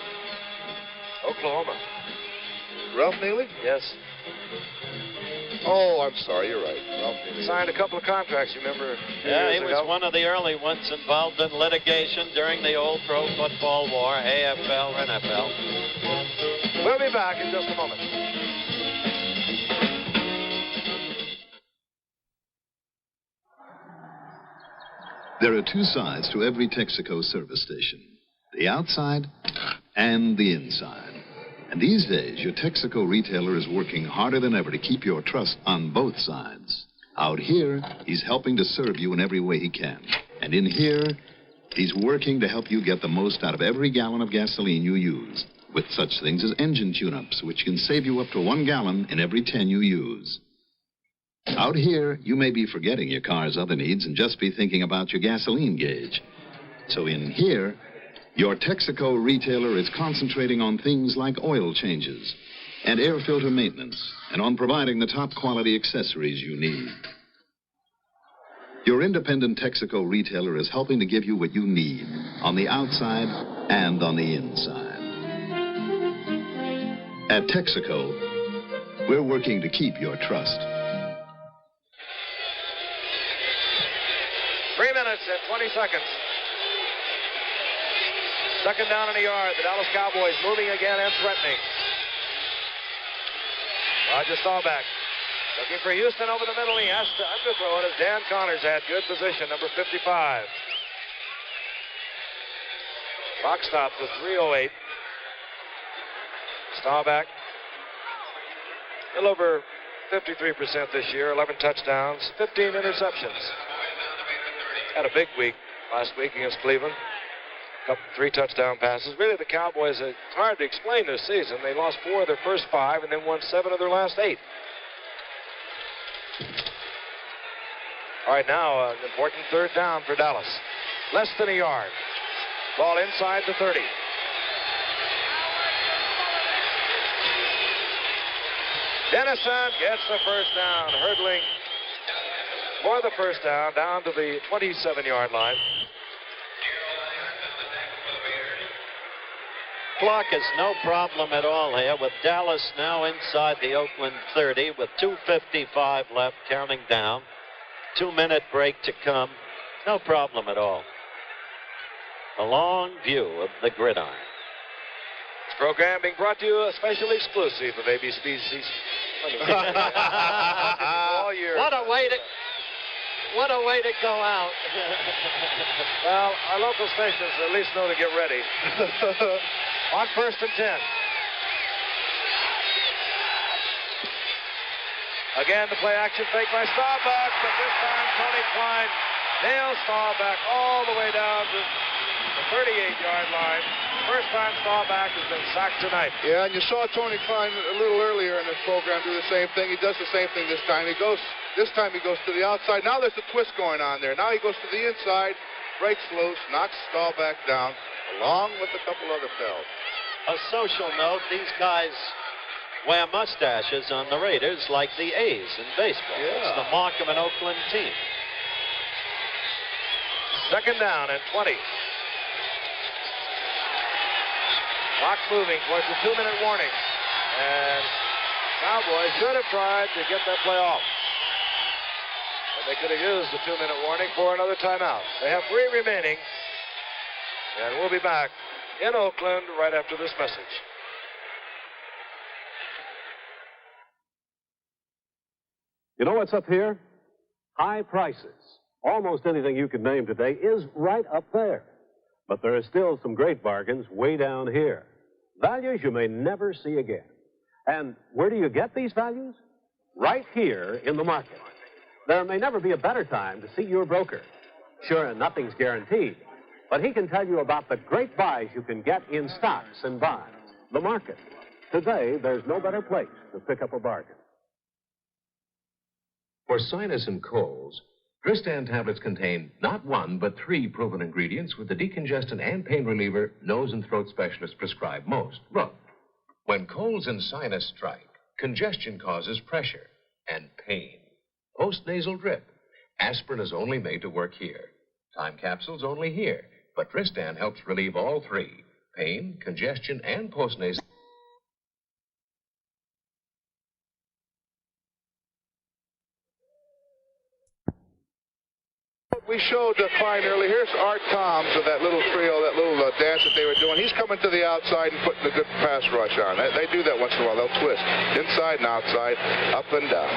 Oklahoma. Ralph Neely? Yes. Oh, I'm sorry, you're right. Ralph Neely. Signed a couple of contracts, you remember? Yeah, he was one of the early ones involved in litigation during the old pro football war, AFL, NFL. We'll be back in just a moment. There are 2 sides to every Texaco service station, the outside and the inside. And these days, your Texaco retailer is working harder than ever to keep your trust on both sides. Out here, he's helping to serve you in every way he can. And in here, he's working to help you get the most out of every gallon of gasoline you use, with such things as engine tune-ups, which can save you up to 1 gallon in every 10 you use. Out here, you may be forgetting your car's other needs and just be thinking about your gasoline gauge. So in here, your Texaco retailer is concentrating on things like oil changes and air filter maintenance and on providing the top quality accessories you need. Your independent Texaco retailer is helping to give you what you need on the outside and on the inside. At Texaco, we're working to keep your trust. 3 minutes and 20 seconds. 2nd down and a yard. The Dallas Cowboys moving again and threatening. Roger Staubach looking for Houston over the middle. He has to underthrow it as Dan Connors had good position, number 55. Clock stopped with 3:08. Staubach, a little over 53% this year, 11 touchdowns, 15 interceptions. Had a big week last week against Cleveland. 3 touchdown passes. Really, the Cowboys, it's hard to explain this season. They lost 4 of their first 5 and then won 7 of their last 8. All right, now an important 3rd down for Dallas. Less than a yard. Ball inside the 30. Dennison gets the first down, hurdling for the first down down to the 27-yard line. Clock is no problem at all here with Dallas now inside the Oakland 30 with 2:55 left, counting down. 2-minute break to come. No problem at all. A long view of the gridiron. This program being brought to you especially exclusive of ABC's. All year. What a way to go out. Well, our local stations at least know to get ready. On 1st and 10. Again, the play action fake by Staubach, but this time Tony Klein nails Staubach all the way down to the 38-yard line. First time Staubach has been sacked tonight. Yeah, and you saw Tony Klein a little earlier in this program do the same thing. He does the same thing this time. This time he goes to the outside. Now there's a twist going on there. Now he goes to the inside, breaks loose, knocks Staubach down, along with a couple other fellas. A social note, these guys wear mustaches on the Raiders like the A's in baseball. Yeah. It's the mark of an Oakland team. Second down and 20. Clock moving towards the 2-minute warning. And Cowboys should have tried to get that play off. But they could have used the 2-minute warning for another timeout. They have 3 remaining. And we'll be back in Oakland right after this message. You know what's up here? High prices. Almost anything you could name today is right up there. But there are still some great bargains way down here. Values you may never see again. And where do you get these values? Right here in the market. There may never be a better time to see your broker. Sure, nothing's guaranteed, but he can tell you about the great buys you can get in stocks and bonds. The market. Today, there's no better place to pick up a bargain. For sinus and colds, Tristan tablets contain not 1, but 3 proven ingredients with the decongestant and pain reliever nose and throat specialists prescribe most. Look, when colds and sinus strike, congestion causes pressure and pain. Post-nasal drip. Aspirin is only made to work here. Time capsules only here. But Tristan helps relieve all 3. Pain, congestion, and post-nasal. We showed Klein earlier. Here's Art Toms of that little trio, that little dance that they were doing. He's coming to the outside and putting a good pass rush on. They do that once in a while. They'll twist. Inside and outside, up and down.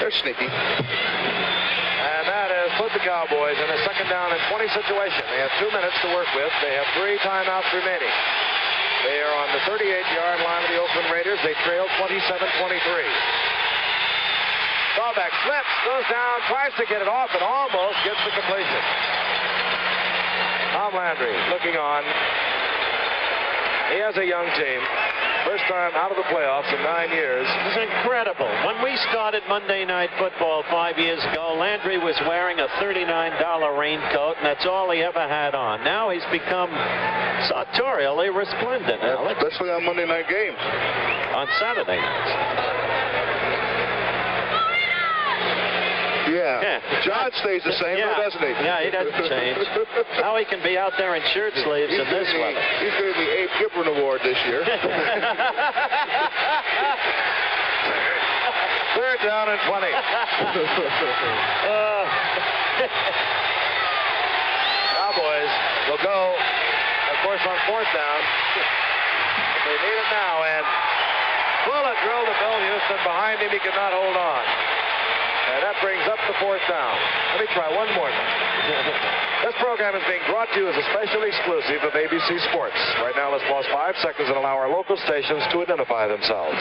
They're sneaky. And that has put the Cowboys in a second down and 20 situation. They have 2 minutes to work with. They have 3 timeouts remaining. They are on the 38-yard line of the Oakland Raiders. They trail 27-23. Staubach slips, goes down, tries to get it off, and almost gets the completion. Tom Landry looking on. He has a young team. First time out of the playoffs in 9 years. It's incredible. When we started Monday Night Football 5 years ago, Landry was wearing a $39 raincoat, and that's all he ever had on. Now he's become sartorially resplendent, Alex. Especially on Monday night games. On Saturday nights. Yeah. John stays the same, though, doesn't he? Yeah, he doesn't change. Now he can be out there in shirt sleeves in this weather. He's getting the Abe Gibran Award this year. Third down and 20. Cowboys will go, of course, on 4th down. They need it now, and bullet drilled to Bill Houston. Behind him, he could not hold on. And that brings up the 4th down. Let me try one more time. This program is being brought to you as a special exclusive of ABC Sports. Right now, let's pause 5 seconds and allow our local stations to identify themselves.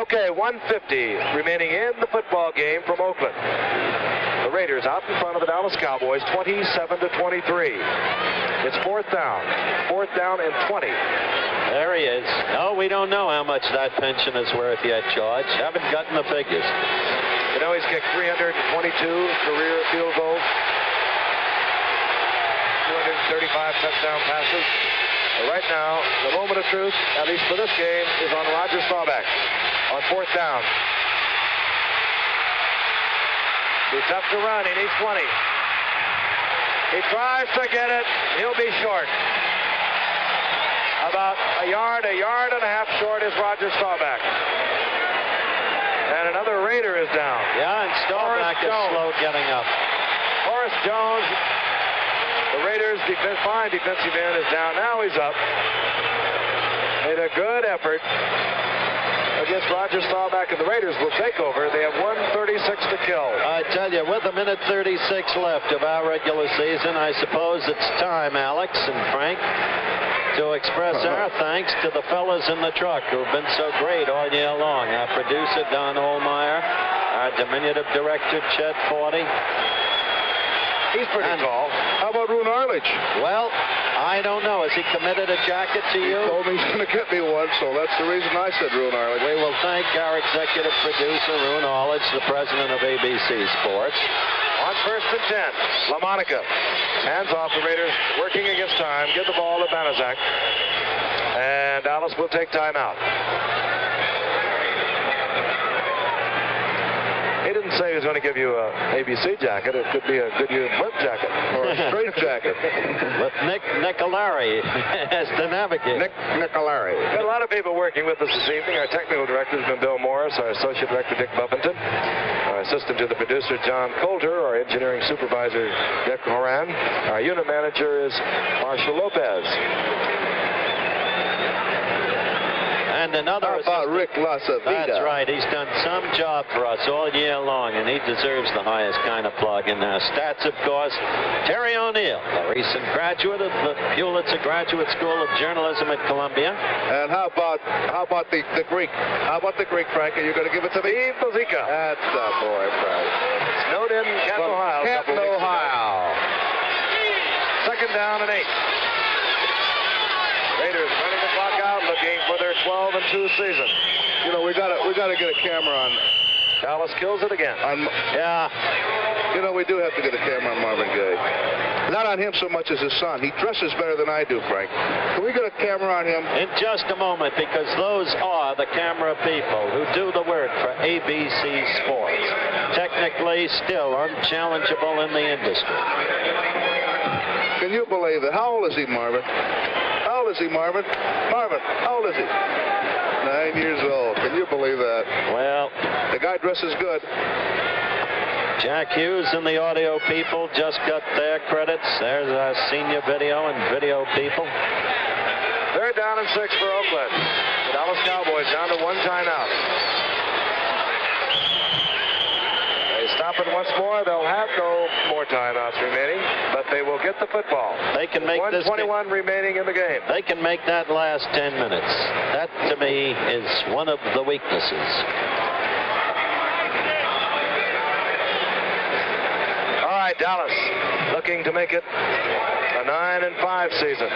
Okay, 1:50 remaining in the football game from Oakland. The Raiders out in front of the Dallas Cowboys, 27-23. It's 4th down. 4th down and 20. There he is. No, we don't know how much that pension is worth yet, George. Haven't gotten the figures. You know, he's kicked 322 career field goals. 35 touchdown passes. But right now, the moment of truth, at least for this game, is on Roger Staubach on 4th down. He's tough to run. He needs 20. He tries to get it. He'll be short. About a yard and a half short is Roger Staubach. And another Raider is down. Yeah, and Staubach is slow getting up. Horace Jones, the Raiders' fine defensive end, is down. Now he's up. Made a good effort against Roger Staubach, and the Raiders will take over. They have 1:36 to kill. I tell you, with 1:36 left of our regular season, I suppose it's time, Alex and Frank, to express our thanks to the fellas in the truck who've been so great all year long. Our producer, Don Olmeyer, our diminutive director, Chet Forty. He's pretty tall. How about Roone Arledge? Well, I don't know. Has he committed a jacket to you? He told me he's going to get me one, so that's the reason I said Roone Arledge. We will thank our executive producer, Roone Arledge, the president of ABC Sports. On 1st and 10, LaMonica hands off. The Raiders working against time. Give the ball to Banaszak. And Dallas will take timeout. He didn't say he was going to give you an ABC jacket. It could be a Goodyear blimp jacket or a straight jacket. With Nick Nicolari as the navigator. Nick Nicolari. Got a lot of people working with us this evening. Our technical director has been Bill Morris, our associate director Dick Buffington, our assistant to the producer John Coulter, our engineering supervisor Dick Horan. Our unit manager is Marshall Lopez. And another How about Rick Lasavita? That's right. He's done some job for us all year long, and he deserves the highest kind of plug. And stats, of course, Terry O'Neill, a recent graduate of the Pulitzer Graduate School of Journalism at Columbia. And how about the Greek? How about the Greek, Frank? Are you going to give it to me? Steve Bozika. That's the boy, Frank. Snowed in Canton, Ohio. Canton, Ohio. 2nd down and 8. Raiders running the clock out, looking for their 12-2 season. You know, we gotta get a camera on. Dallas kills it again. Yeah. You know, we do have to get a camera on Marvin Gaye. Not on him so much as his son. He dresses better than I do, Frank. Can we get a camera on him? In just a moment, because those are the camera people who do the work for ABC Sports. Technically, still unchallengeable in the industry. Can you believe it? How old is he, Marvin? How old is he, Marvin? Marvin, how old is he? 9 years old. Can you believe that? Well, the guy dresses good. Jack Hughes and the audio people just got their credits. There's our senior video and video people. 3rd down and 6 for Oakland. The Dallas Cowboys down to 1 timeout. They stop it once more. They'll have no more timeouts remaining, but they will get the football. They can make 1:21 remaining in the game. They can make that last 10 minutes. That, to me, is one of the weaknesses. All right, Dallas looking to make it a 9-5 season.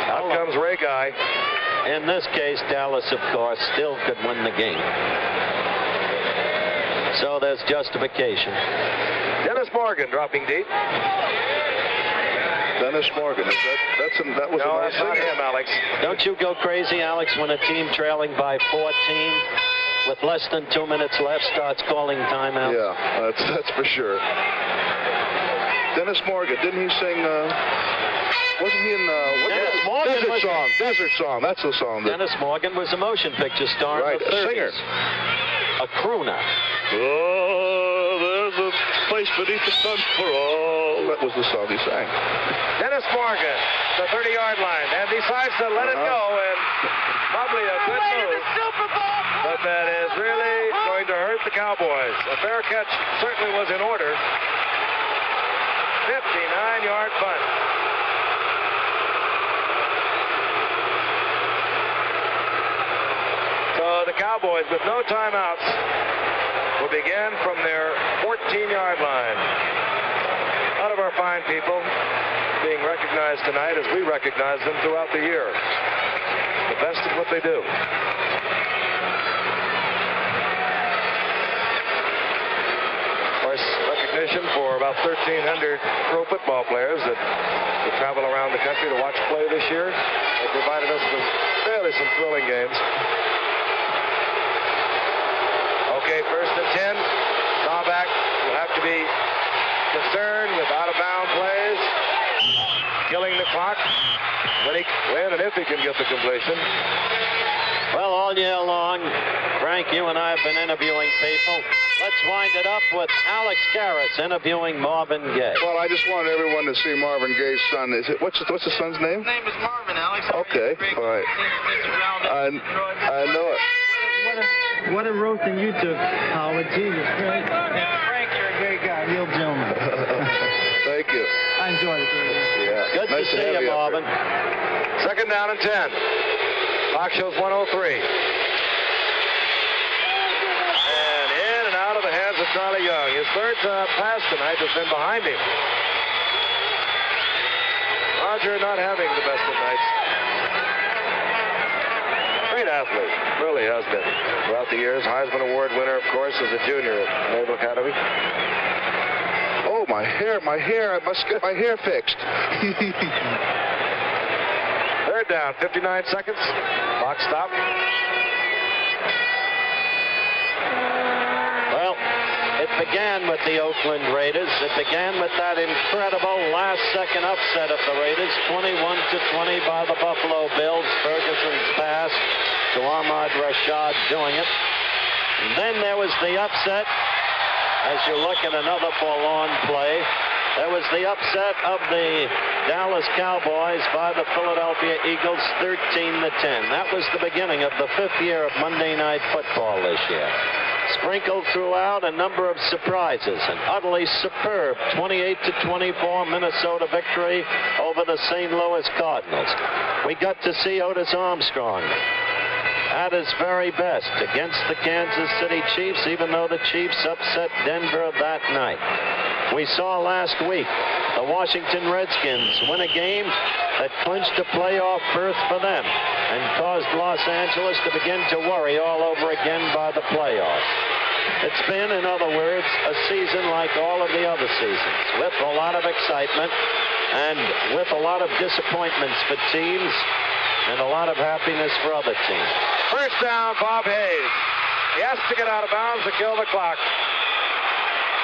Out comes Ray Guy. In this case, Dallas, of course, still could win the game. So there's justification. Dennis Morgan dropping deep. Dennis Morgan. That was no, that's not him, Alex. Don't you go crazy, Alex, when a team trailing by 14 with less than 2 minutes left starts calling timeout? Yeah, that's for sure. Dennis Morgan, didn't he sing? Wasn't he in Desert Song? That's the song. Dennis Morgan was a motion picture star in the 30s. A singer. A crooner. Oh, there's a place beneath the sun for all. That was the song he sang. Dennis Morgan, the 30-yard line, and decides to let it go, and probably a good move. But that is really going to hurt the Cowboys. A fair catch certainly was in order. 59-yard punt. So the Cowboys, with no timeouts, will begin from their 14-yard line. A lot of our fine people being recognized tonight as we recognize them throughout the year. The best at what they do. Of course, recognition for about 1,300 pro football players that travel around the country to watch play this year. They provided us with some thrilling games. Okay, 1st and 10. Staubach will have to be concerned with out-of-bound plays, killing the clock when and if he can get the completion. Well, all year long, Frank, you and I have been interviewing people. Let's wind it up with Alex Garris interviewing Marvin Gaye. Well, I just want everyone to see Marvin Gaye's son. What's the son's name? His name is Marvin, Alex. Okay, all right. I know it. What a roasting you took, Howard. Jesus Christ. Frank, you're a great guy, real gentleman. Thank you. I enjoyed it. Yeah. Good nice to see you, Marvin. 2nd down and 10. Clock shows 1:03. And in and out of the hands of Charlie Young. His 3rd pass tonight has been behind him. Roger not having the best of nights. Great athlete, really has been throughout the years. Heisman Award winner, of course, as a junior at Naval Academy. Oh, my hair. I must get my hair fixed. 3rd down, 59 seconds. Clock stop. Well, it began with the Oakland Raiders. It began with that incredible last-second upset of the Raiders, 21-20 by the Buffalo Bills. Ferguson's pass to Ahmad Rashad doing it. And then there was the upset. As you look at another forlorn play, there was the upset of the Dallas Cowboys by the Philadelphia Eagles, 13-10. That was the beginning of the 5th year of Monday Night Football this year. Sprinkled throughout a number of surprises. An utterly superb 28-24 Minnesota victory over the St. Louis Cardinals. We got to see Otis Armstrong at his very best against the Kansas City Chiefs, even though the Chiefs upset Denver that night. We saw last week the Washington Redskins win a game that clinched a playoff berth for them and caused Los Angeles to begin to worry all over again by the playoffs. It's been, in other words, a season like all of the other seasons, with a lot of excitement and with a lot of disappointments for teams and a lot of happiness for other teams. 1st down, Bob Hayes. He has to get out of bounds to kill the clock.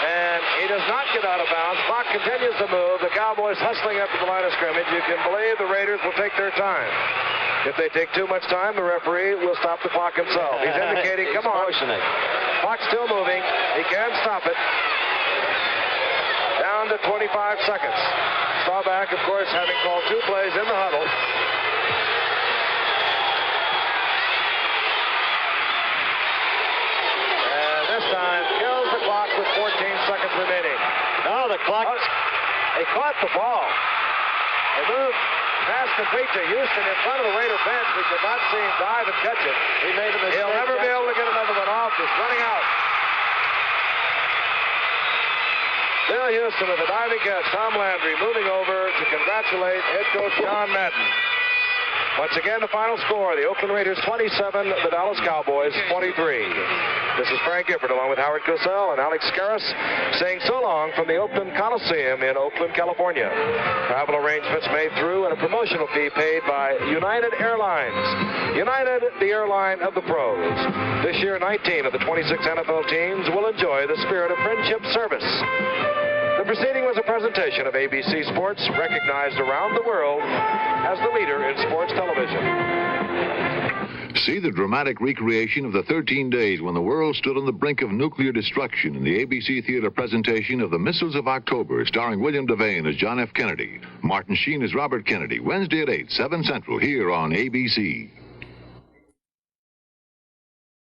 And he does not get out of bounds. Clock continues to move. The Cowboys hustling up to the line of scrimmage. You can believe the Raiders will take their time. If they take too much time, the referee will stop the clock himself. He's indicating, come on. Motioning. Clock's still moving. He can stop it. Down to 25 seconds. Staubach, of course, having called 2 plays in the huddle. And this time kills the clock with 14 seconds remaining. No, the clock. They caught the ball. They moved pass complete to Houston in front of the Raider bench. We did not see him dive and catch it. He made a mistake. He'll never be able to get another one off. He's running out. Bill Houston with a diving catch. Tom Landry moving over to congratulate head coach John Madden. Once again, the final score, the Oakland Raiders 27, the Dallas Cowboys 23. This is Frank Gifford along with Howard Cosell and Alex Garris saying so long from the Oakland Coliseum in Oakland, California. Travel arrangements made through and a promotional fee paid by United Airlines. United, the airline of the pros. This year, 19 of the 26 NFL teams will enjoy the spirit of friendship service. The proceeding was a presentation of ABC Sports, recognized around the world as the leader in sports television. See the dramatic recreation of the 13 days when the world stood on the brink of nuclear destruction in the ABC Theater presentation of The Missiles of October, starring William Devane as John F. Kennedy, Martin Sheen as Robert Kennedy, Wednesday at 8, 7 Central, here on ABC.